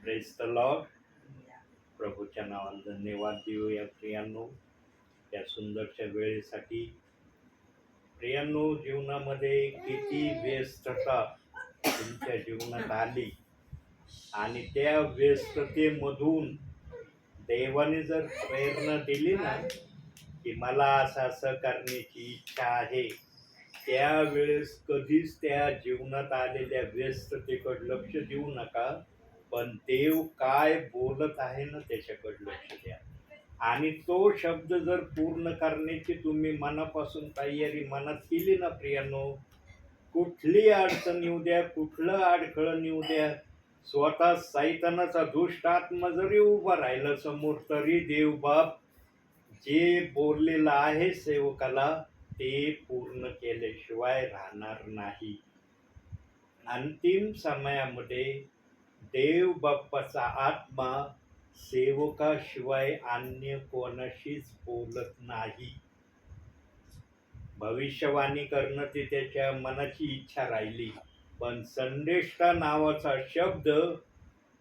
Praise the Lord. प्रभूच्या नावाला धन्यवाद देऊया प्रियांनो या सुंदरच्या वेळेसाठी. प्रियांनो, जीवनामध्ये किती व्यस्तता तुमच्या जीवनात आली आणि त्या व्यस्ततेमधून देवाने जर प्रेरणा दिली ना की मला असं असं करण्याची इच्छा आहे, त्यावेळेस कधीच त्या जीवनात आलेल्या व्यस्ततेकडे लक्ष देऊ नका, पण देव काय बोलत आहे ना त्याच्याकडे लक्ष द्या. आणि तो शब्द जर पूर्ण करण्याची तुम्ही मनापासून तयारी मनात केली ना प्रियांनो, कुठली अडचण येऊ द्या, कुठलं अडखळण येऊ द्या, स्वतः सैतानाचा दुष्ट आत्मा जरी उभा राहिला समोर, तरी देव बाप जे बोललेलं आहे सेवकाला ते पूर्ण केल्याशिवाय राहणार नाही. अंतिम समयामध्ये देव बाप्पाचा आत्मा सेवकाशिवाय अन्य कोणाशीच बोलत नाही. भविष्यवाणी करणं ती त्याच्या मनाची इच्छा राहिली, पण संदेष्टा नावाचा शब्द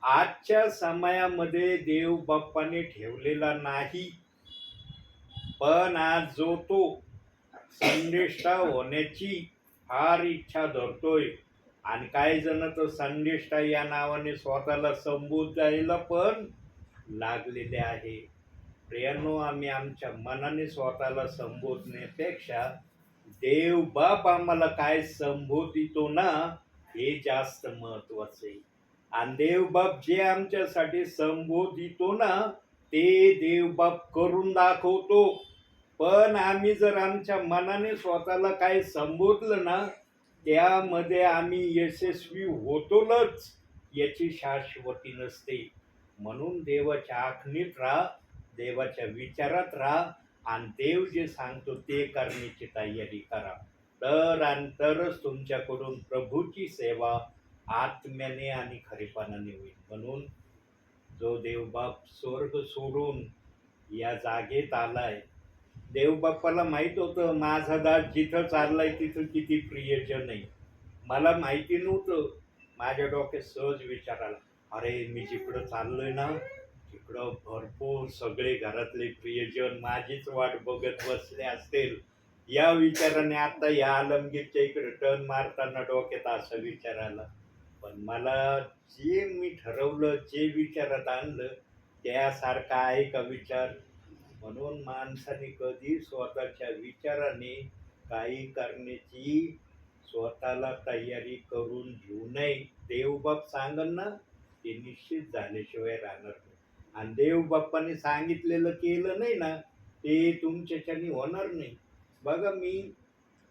आजच्या समयामध्ये देव बाप्पाने ठेवलेला नाही. पण आज जो तो संदेष्टा होण्याची फार इच्छा धरतोय आणि काही जण तर संदेष्टा या नावाने स्वतःला संबोधायला पण लागलेले आहे. प्रियांनो, आम्ही आमच्या मनाने स्वतःला संबोधण्यापेक्षा देव बाप आम्हाला काय संबोधितो ना हे जास्त महत्वाचं आहे. आणि देव बाप जे आमच्यासाठी संबोधितो ना ते देव बाप करून दाखवतो. पण आम्ही जर आमच्या मनाने स्वतःला काय संबोधलं ना त्यामध्ये आम्ही यशस्वी होतोच, याची शाश्वती नसते. म्हणून देवाच्या आखणीत राहा, देवाच्या विचारात राहा आणि देव जे सांगतो ते करण्याची तयारी करा. तरच तुमच्याकडून प्रभूची सेवा आत्म्याने आणि खरेपणाने होईल. म्हणून जो देवबाप स्वर्ग सोडून या जागेत आलाय, देवबाप्पाला माहित होतं माझा दास जिथं चाललाय तिथं किती प्रियजन आहे. मला माहिती नव्हतं. माझ्या डोक्यात सहज विचार आला, अरे मी जिकडं चाललोय ना तिकडं भरपूर सगळे घरातले प्रियजन माझीच वाट बघत बसले असतील. या विचाराने आता या आलमगीरच्या इकडे टर्न मारताना डोक्यात असा विचार आला. पण मला जे मी ठरवलं, जे विचारात आणलं त्यासारखा आहे का विचार? म्हणून माणसाने कधी स्वतःच्या विचाराने काही करण्याची स्वतःला तयारी करून घेऊ नये. देवबाप सांगन ना ते निश्चित झाल्याशिवाय राहणार नाही. आणि देवबाप्पाने सांगितलेलं केलं नाही ना ते तुमच्याच्याने होणार नाही. बघा, मी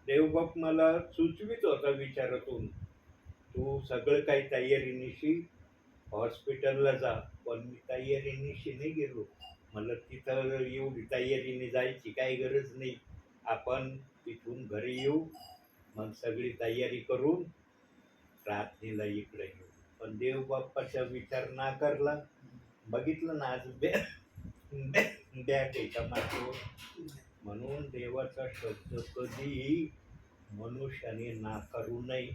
देवबाप मला सुचवित होता विचारातून, तू सगळं काही तयारीनिशी हॉस्पिटलला जा. पण मी तयारीनिशी नाही गेलो. मला तिथं एवढी तयारीने जायची काही गरज नाही. आपण तिथून घरी येऊ, मग सगळी तयारी करून प्रार्थनेला इकडे येऊ. पण देवबाप्पाचा विचार ना करला. बघितलं ना आज बॅग मागतो. म्हणून देवाचा शब्द कधीही मनुष्याने नाकारू नये.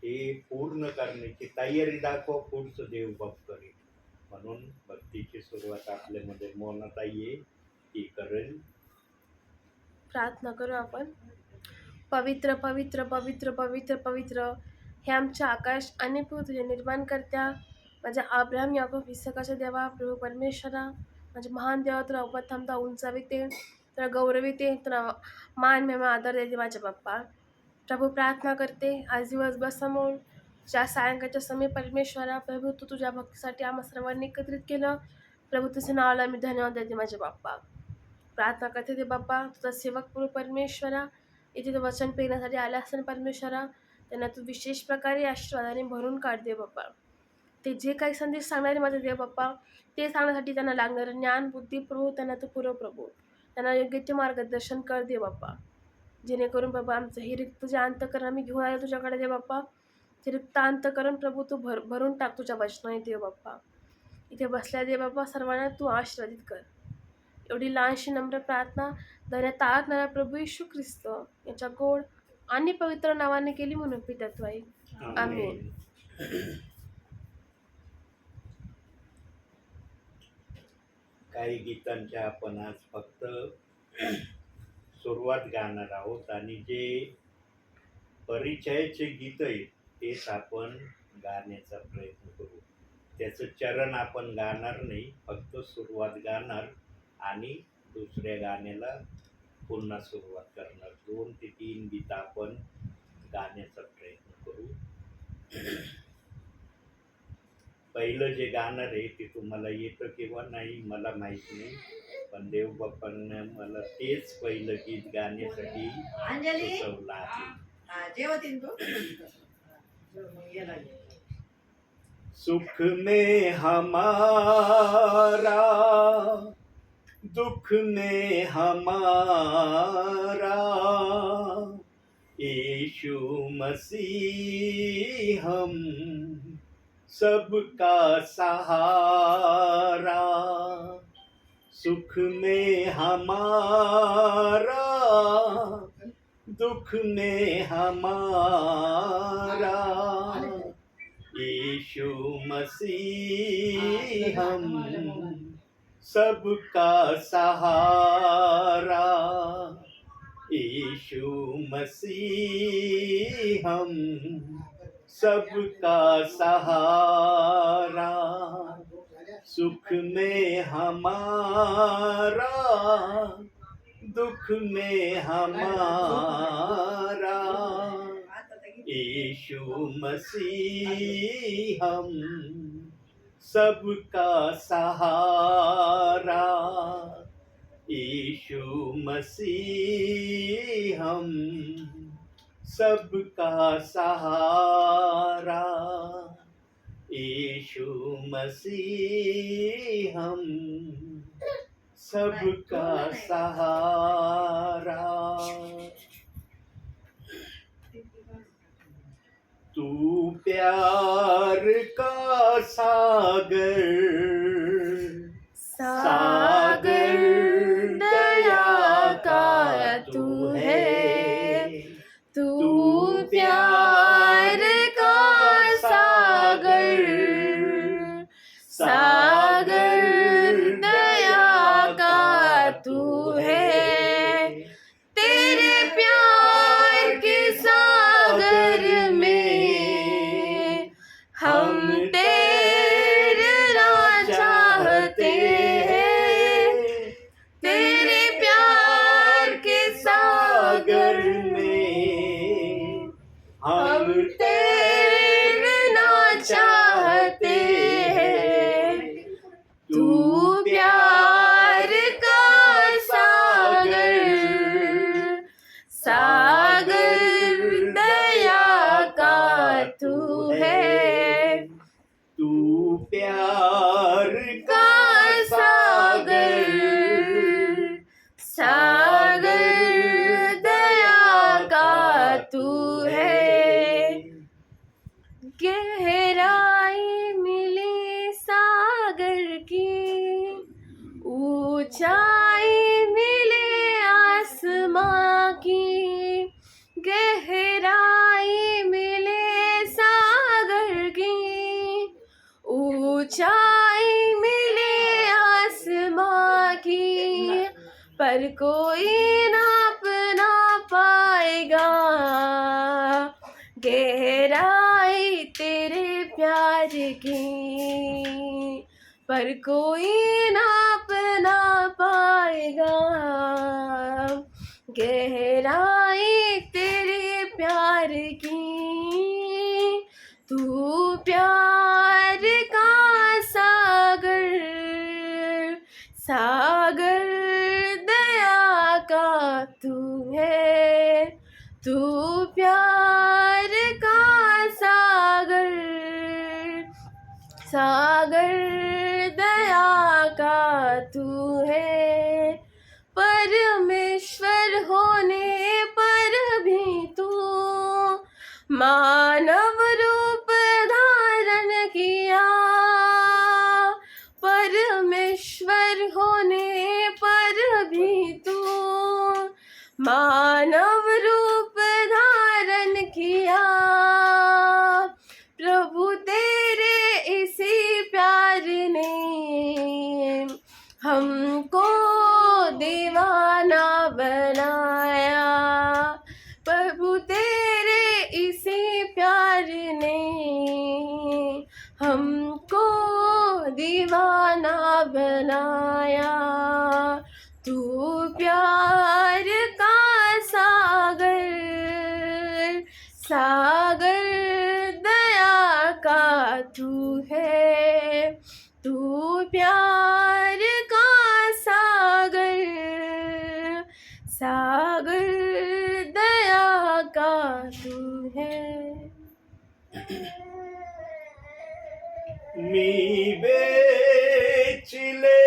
ते पूर्ण करण्याची तयारी दाखवा, पुढचं देवबाप करेल. म्हणून भक्तीची सुरुवात आपल्यामध्ये मौनताई आहे, ती करेल. प्रार्थना करू आपण. पवित्र पवित्र पवित्र पवित्र पवित्र हे आमच्या आकाश आणि पृथ्वी निर्माण करत्या माझ्या अब्राहम याकूब इसहाकाच्या देवा प्रभू परमेश्वरा, माझ्या महान देवा तुला उपथांबता उंचाविते, तुला गौरविते, तुला मान मेमा आदर देते माझ्या बाप्पा. प्रभू प्रार्थना करते आज दिवसभर समोर ज्या सायंकाळच्या समय परमेश्वरा प्रभू तू तुझ्या भक्तीसाठी आम्हा सर्वांनी एकत्रित केलं. प्रभू तुझ्या नावाला मी धन्यवाद देते माझ्या बाप्पा. प्रार्थना करते ते बाप्पा तुझा सेवक प्रभू परमेश्वरा इथे ते वचन पेरण्यासाठी आला असताना परमेश्वरा त्यांना तू विशेष प्रकारे आशीर्वादाने भरून काढ दे बाप्पा. ते जे काही संदेश सांगणारे माझे देव बाप्पा ते सांगण्यासाठी त्यांना लागणारं ज्ञान बुद्धी प्रभू त्यांना तू पुरव प्रभू. त्यांना योग्य ते मार्गदर्शन कर दे बाप्पा. जेणेकरून बाबा आमचं हे रिक्त जे अंतकरण आम्ही घेऊन आलो तुझ्याकडे दे बाप्पा, ते रिक्त अंतकरण प्रभू तू भरून टाक तुझ्या वचनाने देव बाप्पा. इथे बसल्या दे बाप्पा सर्वांना तू आशीर्वादित कर. एवढी लहानशी नम्र प्रार्थना धन्यता तारणारा प्रभू येशू ख्रिस्त याच्या गोड आणि पवित्र नावाने केली, म्हणून पित्यात्व आहे. आमेन. आमेन. काही गीतांच्या आपण आज फक्त सुरुवात गाणार आहोत आणि जे परिचयाचे गीत आहेत तेच आपण गाण्याचा प्रयत्न करू. त्याचं चरण आपण गाणार नाही, फक्त सुरुवात गाणार आणि दुसऱ्या गाण्याला पुन्हा सुरुवात करणार. 2 ते 3 गीतं आपण गाण्याचा प्रयत्न करू. पहिलं जे गाणं आहे ते तुम्हाला येतं किंवा नाही मला माहित नाही, पण देव बाप्पांना मला तेच पहिलं गीत गाण्यासाठी सुचवलं आहे. सुख में हमारा, दुख में हमारा, यीशु मसीह हम सबका सहारा. सुख में हमारा, दुख में हमारा, यीशु मसीह हम सबका सहारा. यीशु मसीह हम सबका सहारा. सुख में हमारा, दुख में हमारा, यीशु मसीह हम सबका सहारा. यीशु मसीह हम सबका सहारा. यीशु मसीह हम सबका सहारा. तू प्यार का सागर, सागर दया का तू है. तू प्यार का सागर, सागर दया का तू है. तेरे प्यार के सागर में हम तैरना चाहते हैं. तेरे प्यार के सागर में हम तैरना चाहते हैं. तू प्यार का सागर, सागर दया का तू है. तू प्यार का सागर, सागर दया का तू है. गहराई मिली सागर की, ऊंचाई मिले आसमां की. गहराई मिले सागर की, ऊंचाई मिले आसमां की. पर कोई नाप ना पाएगा गहराई तेरे प्यार की. पर कोई नाप ना पाएगा गहराई तेरे प्यार की. तू प्यार का सागर, सागर दया का तू है. तू प्यार का सागर, सागर दया का तू है. परमेश्वर होने पर भी तू मानव रूप धारण किया. परमेश्वर होने पर भी तू मानव रूप धारण किया. प्रभु तेरे इसी प्यार हमको दीवाना बनाया। तू प्यार का सागर, सागर दया का तू है। तू प्यार का सागर, सागर दया का तू है। मी वेचिले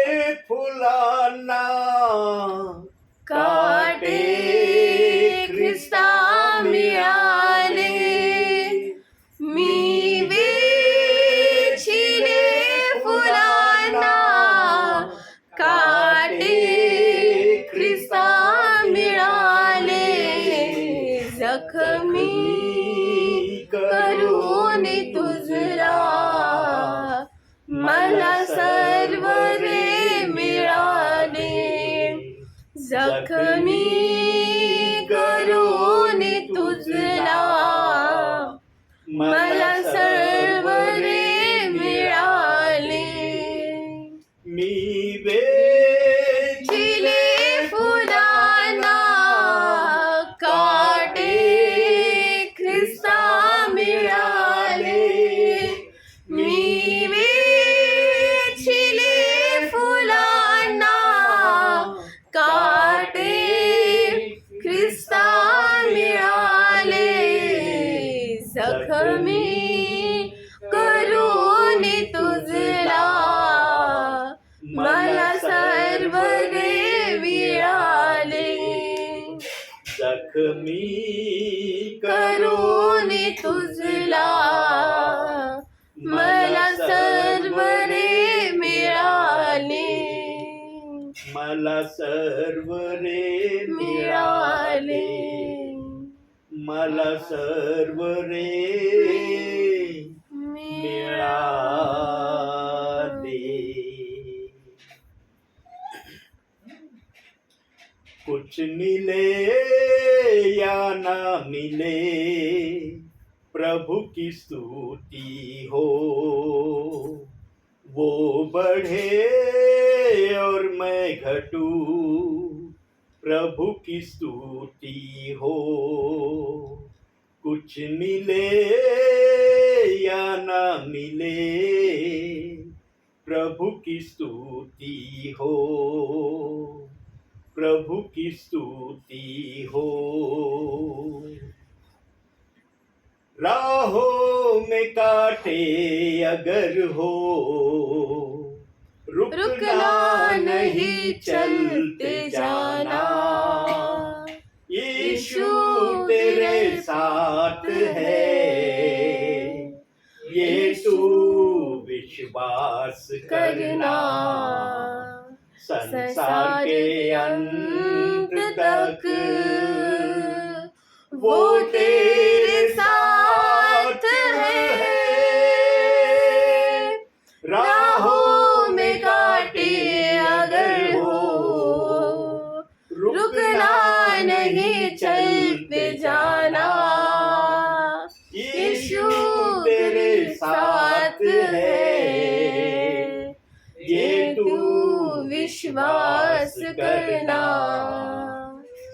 फुलांना काटे ख्रिस्ता मिळाले। मी वेचिले फुलांना काटे ख्रिस्ता मिळाले। जखमी करून तुझला मला सर्व रे मिळाले। जखमी करून तुझला मला सर्व रे मिळाले। मी वेचिले चिले फुलांना काटे ख्रिस्ता मिळाले। मी वेचिले फुलांना काटे ख्रिस्ता मिळाले। जखमी करून तुझला मला सर्व रे मिळाले। जखमी करून तुझला मला सर्व रे मिळाले। मला सर्व रे मिळाले, मला सर्व रे मिळाले। कुछ मिले या ना मिले, प्रभु की स्तुति हो। वो बढ़े और मैं घटूं, प्रभु की स्तुति हो। कुछ मिले या ना मिले, प्रभु की स्तुति हो, प्रभु की स्तुति हो। राहों में कांटे अगर हो, रुकना नहीं चलते जाना। यीशु तेरे साथ है, ये तू विश्वास करना। संसार के अंत तक वो तेरे साथ है। राहों में कांटे अगर हो, रुकना नहीं चलते जाना। यीशु तेरे साथ है, ये तू विश्वास करना।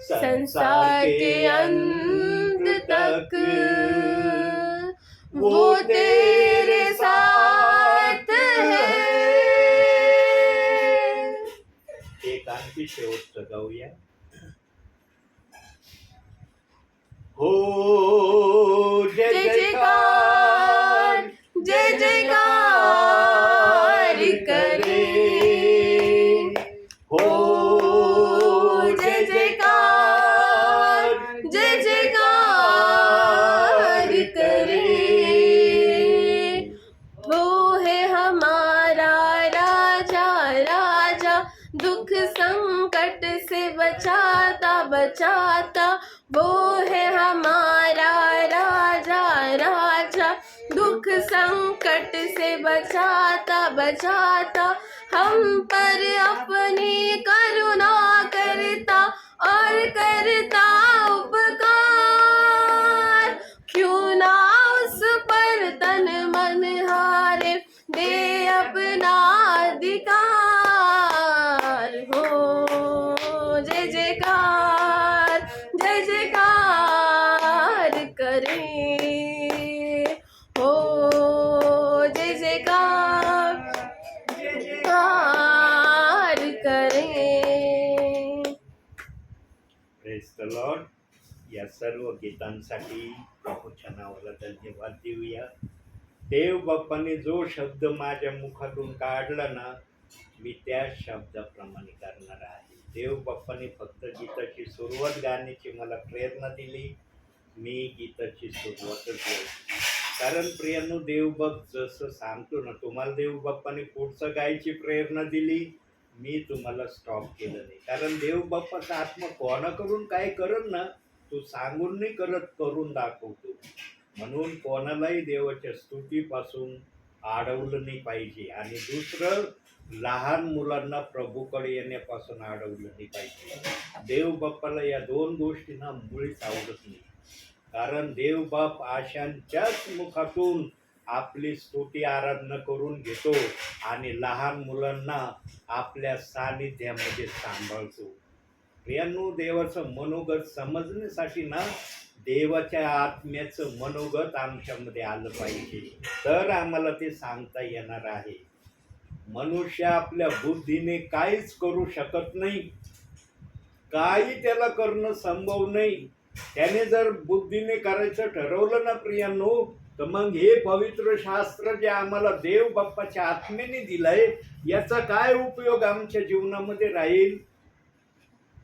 संसार के अंत तक वो तेरे साथ है। एक आणखी शेवटचं गाऊया। हो जय जयकार, जय जयकार करे। हो जय जयकार, जय जयकार करे। वो है हमारा राजा, राजा दुख संकट से बचाता बचाता। वो है हमारा राजा, राजा दुख संकट से बचाता बचाता। हम पर अपनी करुणा करता और करता उपकार। क्यों ना उस पर तन मन हारे, मागणाधिकार हो. जय जयकार जय जयकार करे हो. जय जयकार जयकार करे. Praise the Lord. या सर्व गीतांसाठी प्रभूच्या नावाला धन्यवाद देऊया. देव बाप्पाने जो शब्द माझ्या मुखातून काढला ना, मी त्या शब्दाप्रमाणे करणार आहे. देव बाप्पाने फक्त गीताची सुरुवात गाण्याची मला प्रेरणा दिली, मी गीताची सुरुवातच केली. कारण प्रियांनो, देव बाप जसं सांगतो ना, तुम्हाला देव बाप्पाने पुढचं गायची प्रेरणा दिली, मी तुम्हाला स्टॉप केलं नाही. कारण देव बाप्पाचा आत्मा कोणाकडून काय करत ना, तो सांगून नाही करत, करून दाखवतो. म्हणून कोणालाही देवाच्या स्तुतीपासून अडवलं नाही पाहिजे. आणि दुसरं, लहान मुलांना प्रभूकडे येण्यापासून अडवलं नाही पाहिजे. देव बाप्पाला या दोन गोष्टींना मुळीच आवडत नाही. कारण देव बाप आशांच्याच मुखातून आपली स्तुती आराधना करून घेतो आणि लहान मुलांना आपल्या सानिध्यामध्ये सांभाळतो. प्रियांनो, देवाचं मनोगत समजण्यासाठी ना, देवाच्या आत्म्याचं मनोगत आमच्यामध्ये आलं पाहिजे, तर आम्हाला ते सांगता येणार आहे. मनुष्य आपल्या बुद्धीने काहीच करू शकत नाही, काही त्याला करणं संभव नाही. त्याने जर बुद्धीने करायचं ठरवलं ना प्रियांनो, तर मग हे पवित्र शास्त्र जे आम्हाला देव बाप्पाच्या आत्म्याने दिलंय, याचा काय उपयोग आमच्या जीवनामध्ये राहील?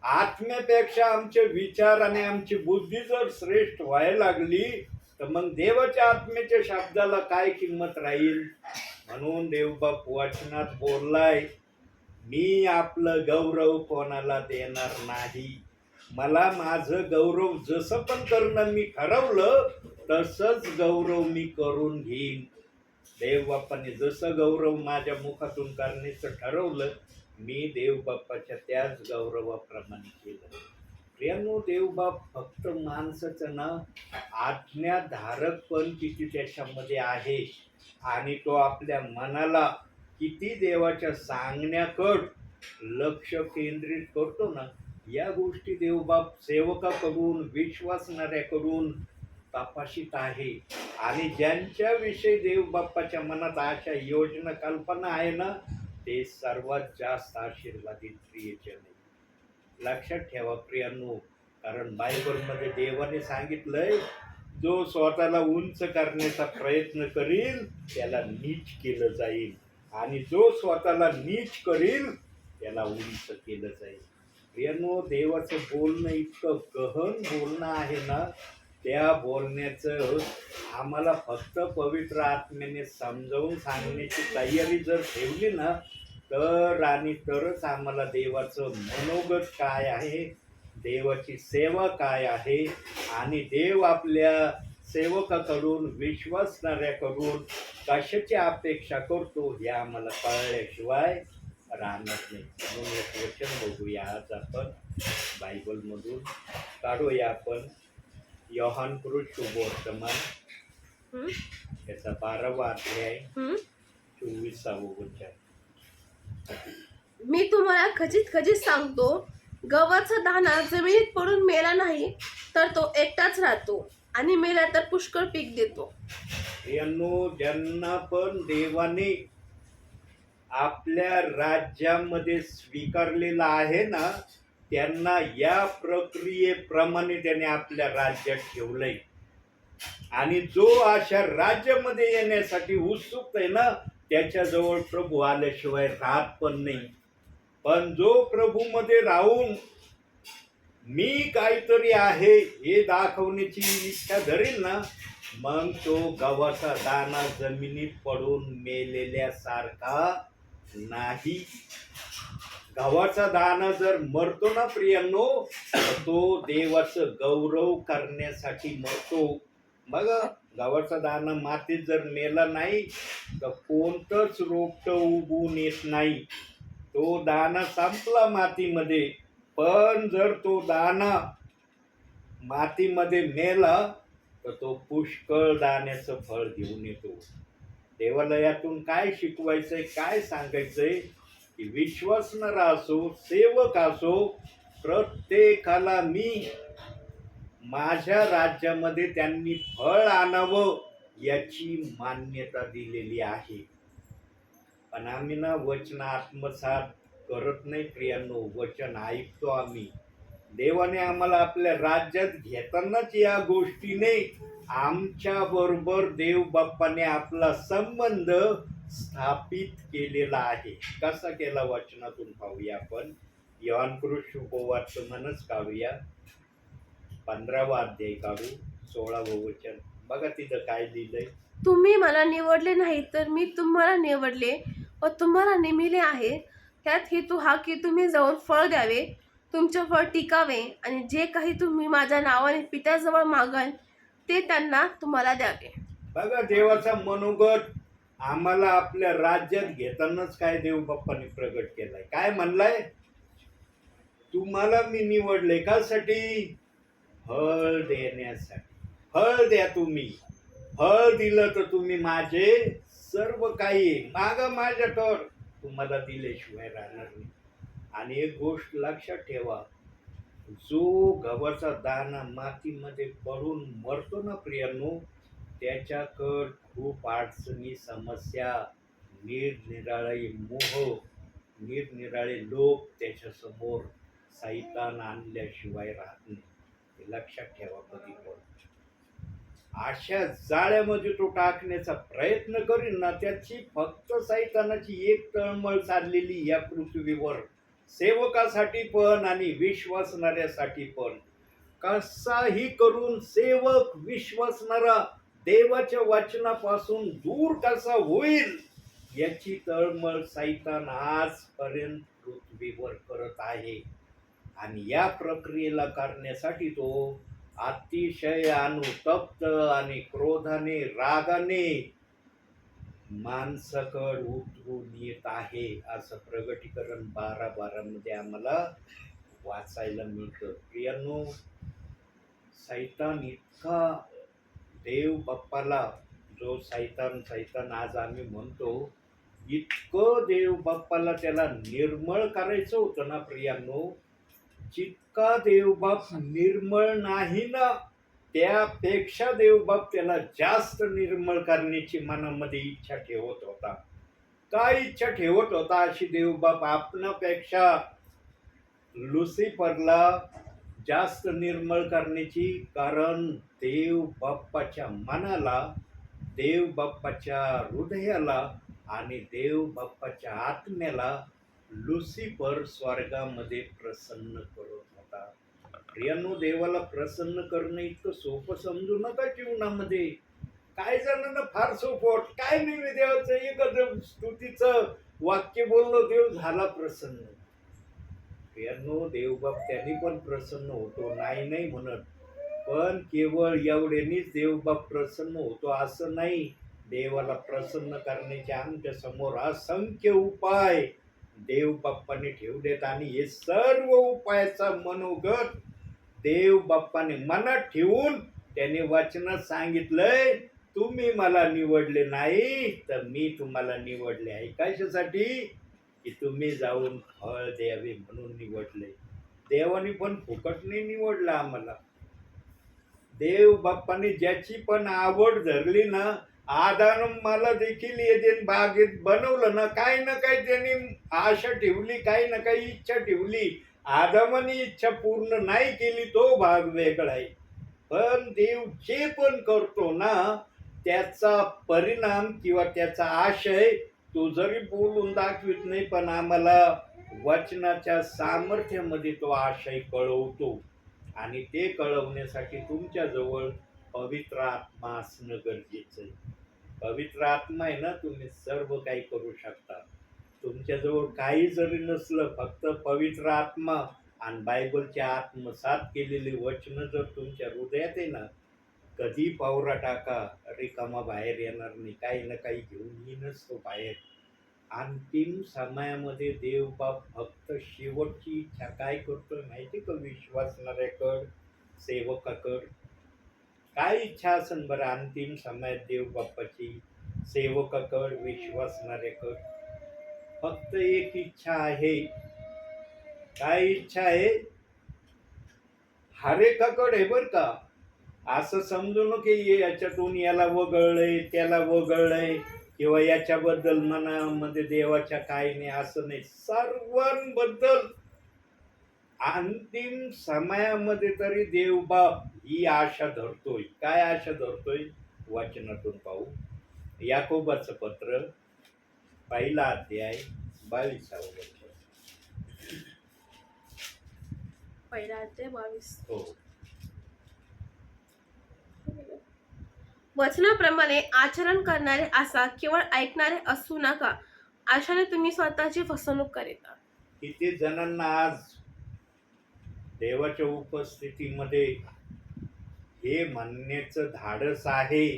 आत्म्यापेक्षा आमचे विचार आणि आमची बुद्धी जर श्रेष्ठ व्हायला लागली, तर मग देवाच्या आत्म्याच्या शब्दाला काय किंमत राहील? म्हणून देवबाप वचनात बोललाय, मी आपलं गौरव कोणाला देणार नाही. मला माझं गौरव जसं पण करणं मी ठरवलं, तसंच गौरव मी करून घेईन. देवबापाने जसं गौरव माझ्या मुखातून करण्याचं ठरवलं, मी देवबाप्पाच्या त्याच गौरवाप्रमाणे केलं. प्रियांनो, देवबाप फक्त माणसाचं ना आज्ञाधारक पण किती त्याच्यामध्ये आहे, आणि तो आपल्या मनाला किती देवाच्या सांगण्याकड लक्ष केंद्रित करतो ना, या गोष्टी देवबाप सेवकाकडून, विश्वासणाऱ्याकडून तपासित आहे. आणि ज्यांच्याविषयी देवबाप्पाच्या मनात अशा योजना कल्पना आहे ना, ते सर्वात जास्त आशीर्वादित प्रियजन आहे. लक्षात ठेवा प्रियांनो, कारण बायबलमध्ये देवाने सांगितलंय, जो स्वतःला उंच करण्याचा प्रयत्न करील त्याला नीच केलं जाईल, आणि जो स्वतःला नीच करील त्याला उंच केलं जाईल. प्रियांनो, देवाचं बोलणं इतकं गहन बोलणं आहे ना, त्या बोलण्याचं आम्हाला फक्त पवित्र आत्म्याने समजावून सांगण्याची तयारी जर ठेवली ना, तर आणि तरच आम्हाला देवाचं मनोगत काय आहे, देवाची सेवा काय आहे, आणि देव आपल्या सेवकाकडून, विश्वासणाऱ्याकडून कशाची अपेक्षा करतो, हे आम्हाला कळल्याशिवाय राहणार नाही. म्हणून एक वचन बघूया आज आपण बायबलमधून. काढूया आपण योहान पुरुष शुभवर्तमान याचा 12वा अध्याय 24वा वचन. मी तुम्हाला खचित खचित सांगतो, गव्हाचा दाणा जमिनीत पडून मेला नाही, तर तो एकटाच राहतो, आणि मेला तर पुष्कळ पीक देतो. यांनो, ज्यांना पण देवाने आपल्या राज्यामध्ये स्वीकारलेला आहे ना, त्यांना या प्रक्रियेप्रमाणे त्याने आपल्या राज्यात ठेवलंय. आणि जो अशा राज्यामध्ये येण्यासाठी उत्सुक आहे ना, त्याच्याजवळ प्रभू आल्याशिवाय राहत पण नाही. पण जो प्रभूमध्ये राहून मी काहीतरी आहे हे दाखवण्याची इच्छा धरेल ना, मग तो गव्हाचा दाणा जमिनीत पडून मेलेल्यासारखा नाही. गव्हाचा दाणा जर मरतो ना प्रियांनो, तर तो देवाचं गौरव करण्यासाठी मरतो. मग गव्हाचा दाणा मातीत जर मेला नाही, तर कोणतंच रोपटं उगवून येत नाही. तो दाणा संपला मातीमध्ये. पण जर तो दाणा मातीमध्ये मेला, तर तो पुष्कळ दाण्याचं फळ घेऊन येतो. देवालयातून काय शिकवायचंय, काय सांगायचंय, की विश्वासणारा असो, सेवक असो, प्रत्येकाला मी माझ्या राज्यामध्ये त्यांनी फळ आणावं याची मान्यता दिलेली आहे. पण आम्ही ना वचन आत्मसात करत नाही प्रियांनो. वचन ऐकतो आम्ही. देवाने आम्हाला आपल्या राज्यात घेतानाच या गोष्टीने आमच्या बरोबर देव बाप्पाने आपला संबंध स्थापित केलेला आहे. कसा केला वचनातून पाहूया आपण. योहानकृत शुभवार्त म्हणच काढूया, 15वा अध्याय काढू, 16वं वचन. बघा तिथं काय लिहिलंय. तुम्ही मला निवडले नाही तर मी तुम्हाला निवडले व तुम्हाला नेमिले आहे. त्यात हेतू हा की तुम्ही जाऊन फळ द्यावे, तुमचे फळ टिकावे आणि जे काही तुम्ही माझ्या नावाने पित्याजवळ मागाल ते त्यांना तुम्हाला द्यावे. बघा देवाचा मनोगत आम्हाला आपल्या राज्यात घेतानाच काय देव बाप्पाने प्रगट केलाय. काय म्हणलाय, तुम्हाला मी निवडले कासाठी, फळ देण्यासाठी. फळ द्या तुम्ही. फळ दिलं तर तुम्ही माझे सर्व काही मागा माझ्याकडं, तुम्हाला दिल्याशिवाय राहणार नाही. आणि एक गोष्ट लक्षात ठेवा, जो गव्हाचा दाना मातीमध्ये पडून मरतो ना प्रियांनो, त्याच्याकडं खूप अडचणी, समस्या, निरनिराळे मोह, निरनिराळे लोक त्याच्यासमोर सैतान आणल्याशिवाय राहत नाही. हे लक्षात ठेवा कधी पण. अशा जाळ्यामध्ये तो टाकण्याचा प्रयत्न करीन ना, त्याची फक्त सैतानाची एक तळमळ चाललेली या पृथ्वीवर, सेवकासाठी पण आणि विश्वासणाऱ्यासाठी पण. कसाही करून सेवक विश्वासणारा देवाच्या वचनापासून दूर कसा होईल याची तळमळ सैतान आजपर्यंत पृथ्वीवर करत आहे. आणि या प्रक्रियेला करण्यासाठी तो अतिशय अनुतप्त आणि क्रोधाने, रागाने माणसाकड उतरून येत आहे, असं प्रगटीकरण 12:12 मध्ये आम्हाला वाचायला मिळतं. प्रियांनो, सैतान इतका देव बाप्पाला, जो सैतान आज आम्ही म्हणतो, इतकं देव बाप्पाला त्याला निर्मळ करायचं होतं ना प्रियांनो, जितका देवबाप निर्मळ नाही ना, त्यापेक्षा देवबाप त्याला जास्त निर्मळ करण्याची मनामध्ये इच्छा ठेवत होता. काय इच्छा ठेवत होता अशी देवबाप आपणापेक्षा लुसिफरला जास्त निर्मळ करण्याची? कारण देव बाप्पाच्या मनाला, देव बाप्पाच्या हृदयाला आणि देव बाप्पाच्या आत्म्याला लुसिफर स्वर्गामध्ये प्रसन्न करत होता. प्रियांनो, देवाला प्रसन्न करणं इतकं सोपं समजू नका जीवनामध्ये. काय जणांना फार सोपं वाटत, काय नाही देवाचं एकच स्तुतीचं वाक्य बोललो देव झाला प्रसन्न. प्रियांनो, देवबाप त्यांनी पण प्रसन्न होतो, नाही नाही म्हणत, पण केवळ एवढ्यानेच देवबाप प्रसन्न होतो असं नाही. देवाला प्रसन्न करण्याचे आमच्या समोर असंख्य उपाय देव बाप्पाने ठेवलेत आणि हे सर्व उपायाचा मनोगत देव बाप्पाने मनात ठेवून त्याने वचनात सांगितलंय, तुम्ही मला निवडले नाही तर मी तुम्हाला निवडले आहे. कशासाठी? की तुम्ही जाऊन फळ द्यावे म्हणून निवडले. देवाने पण फुकट नाही निवडलं आम्हाला. देव बाप्पाने ज्याची पण आवड धरली ना, आदानं मला देखील एदेन बागेत बनवलं ना, काही ना काही त्यांनी आशा ठेवली, काही ना काही इच्छा ठेवली. आदामाने इच्छा पूर्ण नाही केली, तो भाग वेगळा आहे. पण देव जे पण करतो ना, त्याचा परिणाम किंवा त्याचा आशय तो जरी बोलून दाखवित नाही, पण आम्हाला वचनाच्या सामर्थ्यामध्ये तो आशय कळवतो. आणि ते कळवण्यासाठी तुमच्याजवळ पवित्र आत्मा असणं गरजेचं आहे. पवित्र आत्मा आहे ना, तुम्ही सर्व काही करू शकता. तुमच्याजवळ काही जरी नसलं, फक्त पवित्र आत्मा आणि बायबलचे आत्मसात केलेली वचनं जर तुमच्या हृदयात आहे ना, कधी पावरा टाका, रिकामा बाहेर येणार नाही. काही ना काही घेऊन येईनच तो बाहेर. अंतिम समयामध्ये देवबाप फक्त शेवटची इच्छा काय करतोय माहिती का? विश्वासणाऱ्याकड, सेवकाकड काय इच्छा असेल बरं अंतिम समयात देव बाप्पाची? सेवकाकड, विश्वासणाऱ्याकड फक्त एक इच्छा आहे. काय इच्छा आहे? हरेकाकडे आहे बर का. असं समजू नये की याच्यातून याला वगळलंय, त्याला वगळलंय किंवा याच्याबद्दल मनामध्ये देवाच्या काय नाही, असं नाही. सर्वांबद्दल अंतिम समयामध्ये तरी देव बाप ही आशा धरतोय. काय आशा धरतोय? वचनातून पाहू. याकोबाचं पत्र, पहिला अध्याय, 22 वचन. पहिला अध्याय 22. हो. वचनाप्रमाणे आचरण करणारे असा केवळ ऐकणारे असू नका, आशाने तुम्ही स्वतःची फसवणूक करीता. किती जणांना आज देवाच्या उपस्थितीमध्ये हे म्हणण्याचं धाडस आहे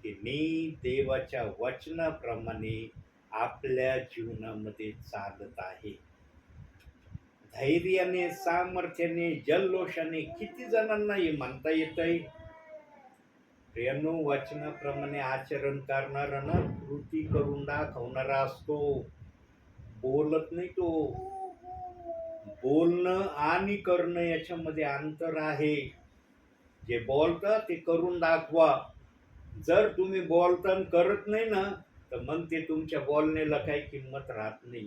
की मी देवाच्या वचनाप्रमाणे आपल्या जीवनामध्ये चालत आहे. धैर्याने, सामर्थ्याने, जल्लोषाने किती जणांना हे म्हणता येतंय? प्रियांनो, वचनाप्रमाणे आचरण करणारा ना कृती करून दाखवणारा असतो. बोलत नाही तो. बोलणं आणि करणं याच्यामध्ये अंतर आहे. जे बोलता ते करून दाखवा. जर तुम्ही बोलता आणि करत नाही ना, तर मग ते तुमच्या बोलण्याला काही किंमत राहत नाही.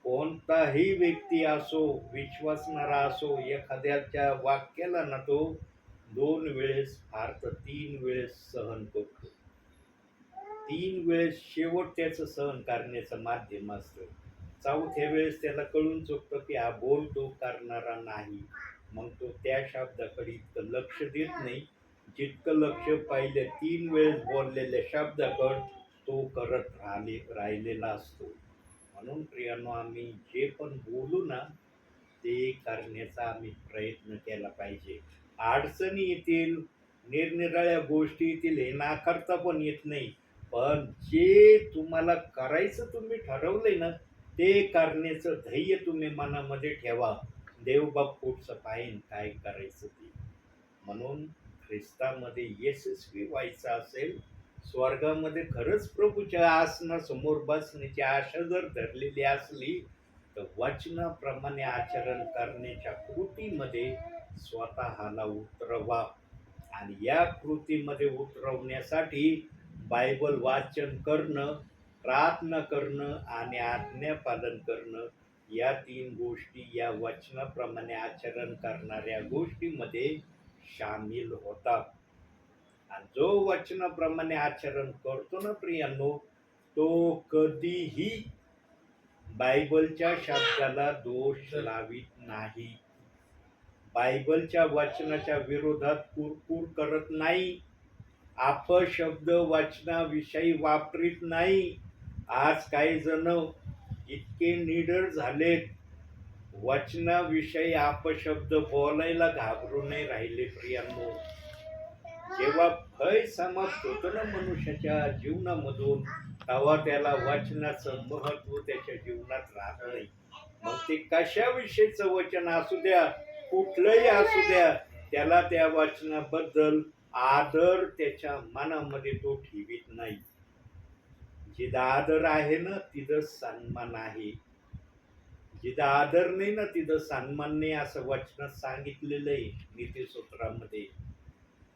कोणताही व्यक्ती असो, विश्वासणारा असो, एखाद्याच्या वाक्याला ना तो 2 वेळेस फार तर 3 वेळेस सहन करतो. 3 वेळेस शेवट त्याचं सहन करण्याचं माध्यम असतं. 4थ्या वेळेस त्याला कळून चुकतं की हा बोलतो करणारा नाही. मग तो त्या शब्दाकडे इतकं लक्ष देत नाही जितकं लक्ष पहिल्या 3 वेळेस बोललेल्या शब्दाकडे तो करत राहिलेला असतो. म्हणून प्रियांनो, आम्ही जे पण बोलू ना ते करण्याचा आम्ही प्रयत्न केला पाहिजे. अडचणी येतील, निरनिराळ्या गोष्टी येतील, हे नाकारता पण येत नाही. पण जे तुम्हाला करायचं तुम्ही ठरवलंय ना ते करण्याचं ध्येय तुम्ही मनामध्ये ठेवा. देवबाप पुढचं पाहीन काय करायचं ते. म्हणून ख्रिस्तामध्ये यशस्वी व्हायचं असेल, स्वर्गामध्ये खरंच प्रभूच्या आसनासमोर बसण्याची आशा जर धरलेली असली तर वचनाप्रमाणे आचरण करण्याच्या कृतीमध्ये स्वतःला उतरवा. आणि या कृतीमध्ये उतरवण्यासाठी बायबल वाचन करणं, प्रार्थना करणं आणि आज्ञापालन करणं या 3 गोष्टी या वचनाप्रमाणे आचरण करणाऱ्या गोष्टीमध्ये सामील होतात. आणि जो वचनाप्रमाणे आचरण करतो ना प्रियांनो, तो कधीही बायबलच्या शब्दाला दोष लावित नाही. बायबलच्या वचनाच्या विरोधात कुरकुर करत नाही. अपशब्द वचनाविषयी वापरीत नाही. आज काही जण इतके निडर झालेत, वचनाविषयी अपशब्द बोलायला घाबरू नाही राहिले. प्रियांनो, जेव्हा भय समाप्त होतं ना मनुष्याच्या जीवनामधून, तेव्हा त्याला वचनाचं महत्व त्याच्या जीवनात राहत नाही. मग ते कशाविषयीचं वचन असू द्या, कुठलंही असू द्या, त्याला त्या वचनाबद्दल आदर त्याच्या मनामध्ये तो ठेवीत नाही. जिथं आदर आहे ना तिथं सन्मान आहे. जिथं आदर नाही ना तिथं सन्मान नाही, असं वचनात सांगितलेलं आहे नीतिसूत्रामध्ये.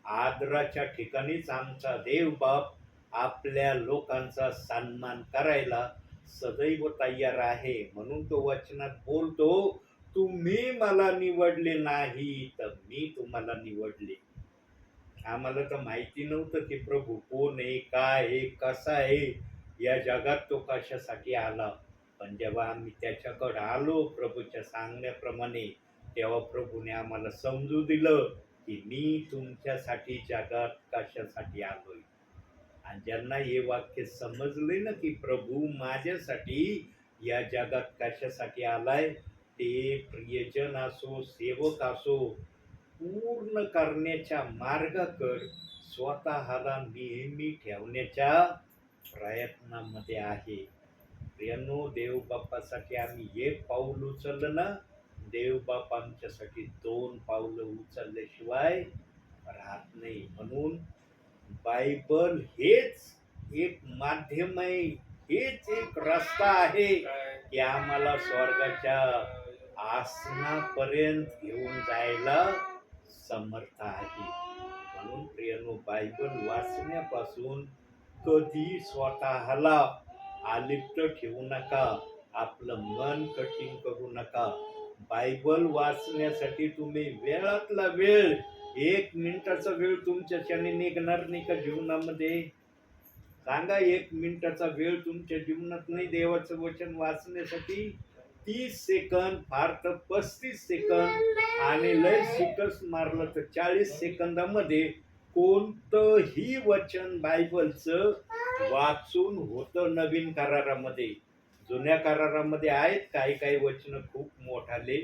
आदराच्या ठिकाणीच आमचा देव बाप आपल्या लोकांचा सन्मान करायला सदैव तयार आहे. म्हणून तो वचनात बोलतो, तुम्ही मला निवडले नाही तर मी तुम्हाला निवडले. आम्हाला तर माहिती नव्हतं की प्रभू कोण आहे, काय आहे, कसा आहे, या जगात तो कशासाठी आला. पण जेव्हा आम्ही त्याच्याकडे आलो प्रभूच्या सांगण्याप्रमाणे, तेव्हा प्रभूने आम्हाला समजू दिलं की मी तुमच्यासाठी जगात कशासाठी आलोय. आणि ज्यांना हे वाक्य समजले ना की प्रभू माझ्यासाठी या जगात कशासाठी आलाय, ते प्रियजन असो, सेवक असो, पूर्ण करण्याच्या मार्गाकडे स्वतःला नेहमी ठेवण्याच्या प्रयत्नामध्ये आहे. प्रियांनो, देवबापासाठी आम्ही 1 पाऊल उचललं ना, देवबाप आमच्यासाठी 2 पावलं उचलल्याशिवाय राहत नाही. म्हणून बायबल हेच एक माध्यम आहे, हेच एक रस्ता आहे की आम्हाला स्वर्गाच्या आसनापर्यंत घेऊन जायला समर्थ आहे. म्हणून प्रियनो, बायबल वाचण्यापासून कधी स्वतःला अलिप्त ठेवू नका. आपलं मन कठीण करू नका. बायबल वाचण्यासाठी तुम्ही वेळातला वेळ, 1 मिनिटाचा वेळ तुमच्याच्याने निघणार नाही का जीवनामध्ये? सांगा, 1 मिनिटाचा वेळ तुमच्या जीवनात नाही देवाचं वचन वाचण्यासाठी? 30 सेकंद, फार तर 35 सेकंद, आणि लय शिकस मारलं तर 40 सेकंदामध्ये कोणतंही वचन बायबलचं वाचून होतं. नवीन करारामध्ये, जुन्या करारामध्ये आहेत काही काही वचन खूप मोठाले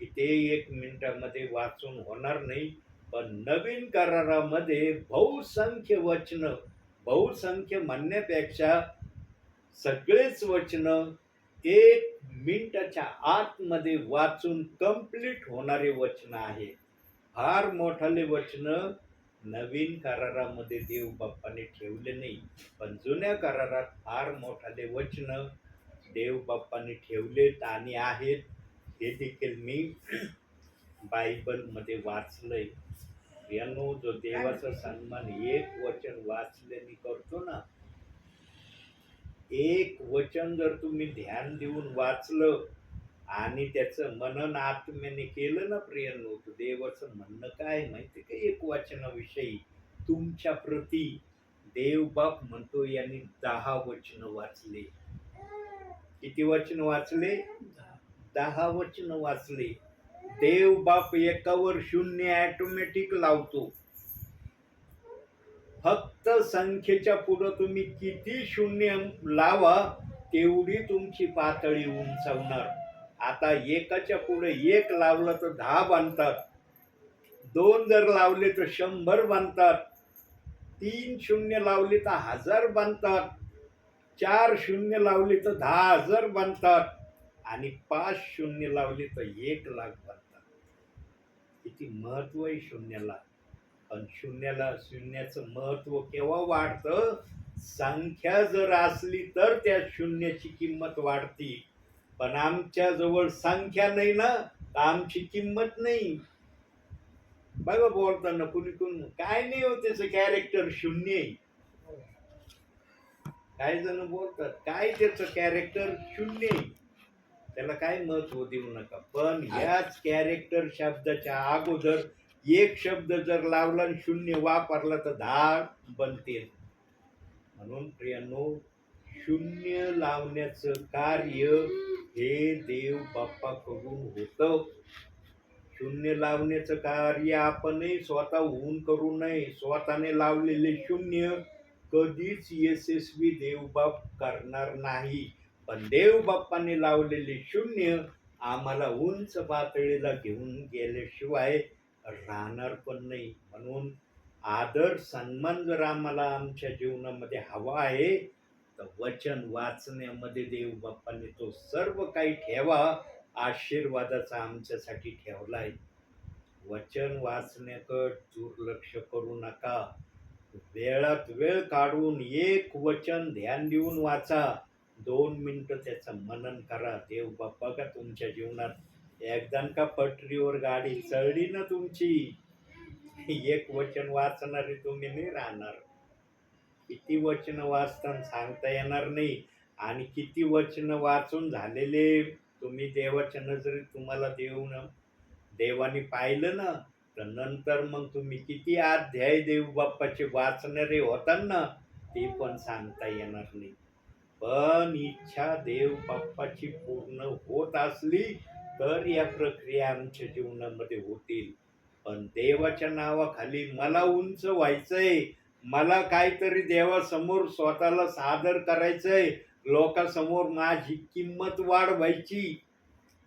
की ते 1 मिनिटामध्ये वाचून होणार नाही. पण नवीन करारामध्ये बहुसंख्य वचन, बहुसंख्य म्हणण्यापेक्षा सगळेच वचन 1 मिनिटाच्या आतमध्ये वाचून कंप्लीट होणारे वचन आहे. फार मोठाले वचन नवीन करारामध्ये देव बाप्पाने ठेवले नाही, पण जुन्या करारात फार मोठाले वचन देव बाप्पाने ठेवलेत आणि आहेत. हे देखील मी बायबलमध्ये वाचलंय. यानो, जो देवाचा सन्मान एक वचन वाचल्याने करतो ना, एक वचन जर तुम्ही ध्यान देऊन वाचलं आणि त्याचं मनन आत्म्याने केलं ना प्रियांनो, तर देवाचं म्हणणं काय माहिती का? एक वचनाविषयी तुमच्या प्रती देव बाप म्हणतो यांनी 10 वचन वाचले. किती वचन वाचले? 10 वचन वाचले. देव बाप एकावर 0 ऑटोमॅटिक लावतो. फक्त संख्येच्या पुढं तुम्ही किती 0 लावा, तेवढी तुमची पातळी उंचावणार. आता एकाच्या पुढे 1 लावलं तर 10 बनतात, 2 जर लावले तर 100 बनतात, 3 शून्य लावले तर 1000 बनतात, 4 शून्य लावले तर 10,000 बनतात, आणि 5 शून्य लावले तर 1,00,000 बनतात. किती महत्व आहे शून्याला. पण शून्याचं महत्व केव्हा वाढतं? संख्या जर असली तर त्या शून्याची किंमत वाढती. पण आमच्या जवळ संख्या नाही ना, तर आमची किंमत नाही. बघा बोलताना कुणी काय नाही हो, त्याचं कॅरेक्टर 0 आहे. काही जण बोलतात काय त्याचं कॅरेक्टर 0 आहे, त्याला काय महत्व देऊ नका. पण ह्याच कॅरेक्टर शब्दाच्या अगोदर एक शब्द जर लावला आणि 0 वापरला तर 10 बनते. म्हणून प्रियांनो, 0 लावण्याचं कार्य हे देव बाप्पाकडून होतं. 0 लावण्याचं कार्य आपणही स्वतः होऊन करू नये. स्वतःने लावलेले 0 कधीच यशस्वी देवबाप करणार नाही. पण देव बाप्पाने लावलेले 0 आम्हाला उंच पातळीला घेऊन गेल्याशिवाय राहणार पण नाही. म्हणून आदर सन्मान जर आम्हाला आमच्या जीवनामध्ये हवा आहे, तर वचन वाचण्यामध्ये देव बाप्पाने तो सर्व काही ठेवा आशीर्वादाचा आमच्यासाठी ठेवलाय. वचन वाचण्याकडे दुर्लक्ष करू नका. वेळात वेळ काढून एक वचन ध्यान देऊन वाचा. 2 मिनिटं त्याचं मनन करा. देव बाप्पा का तुमच्या जीवनात एकदा का पटरीवर गाडी चढली ना तुमची, एक वचन वाचणारे तुम्ही नाही राहणार. किती वचन वाचताना सांगता येणार नाही. आणि किती वचन वाचून झालेले तुम्ही देवाच्या नजरेत तुम्हाला देवाने पाहिलं ना, तर नंतर मग तुम्ही किती अध्याय देव बाप्पाचे वाचणारे होतात ना, ते पण सांगता येणार नाही. पण इच्छा देव बाप्पाची पूर्ण होत असली तर या प्रक्रिया आमच्या जीवनामध्ये होतील. पण देवाच्या नावाखाली मला उंच व्हायचंय, मला काहीतरी देवासमोर स्वतःला सादर करायचंय, लोकांसमोर माझी किंमत वाढवायची,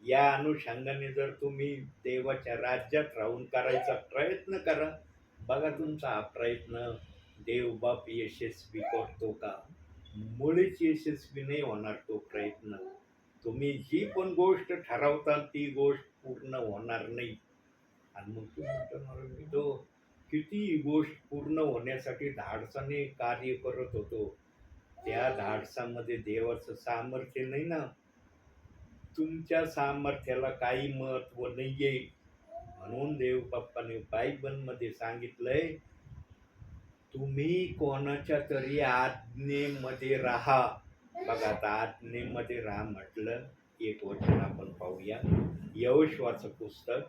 या अनुषंगाने जर तुम्ही देवाच्या राज्यात राहून करायचा प्रयत्न करा, बघा तुमचा हा प्रयत्न देवबाप यशस्वी करतो का? मुळीच यशस्वी नाही होणार तो प्रयत्न. तुम्ही जी पण गोष्ट ठरवता ती गोष्ट पूर्ण होणार नाही. आणि मग तू म्हणतो मी तो किती गोष्ट पूर्ण होण्यासाठी धाडसाने कार्य करत होतो, त्या धाडसामध्ये देवाचं सामर्थ्य नाही ना. तुमच्या सामर्थ्याला काही महत्व नाहीये. म्हणून देव बाप्पाने बायबलमध्ये सांगितलंय, तुम्ही कोणाच्या तरी आज्ञेमध्ये राहा. बघा, आता आज्ञेमध्ये राहा म्हटलं, एक वचन आपण पाहूया. यहोशुआचं पुस्तक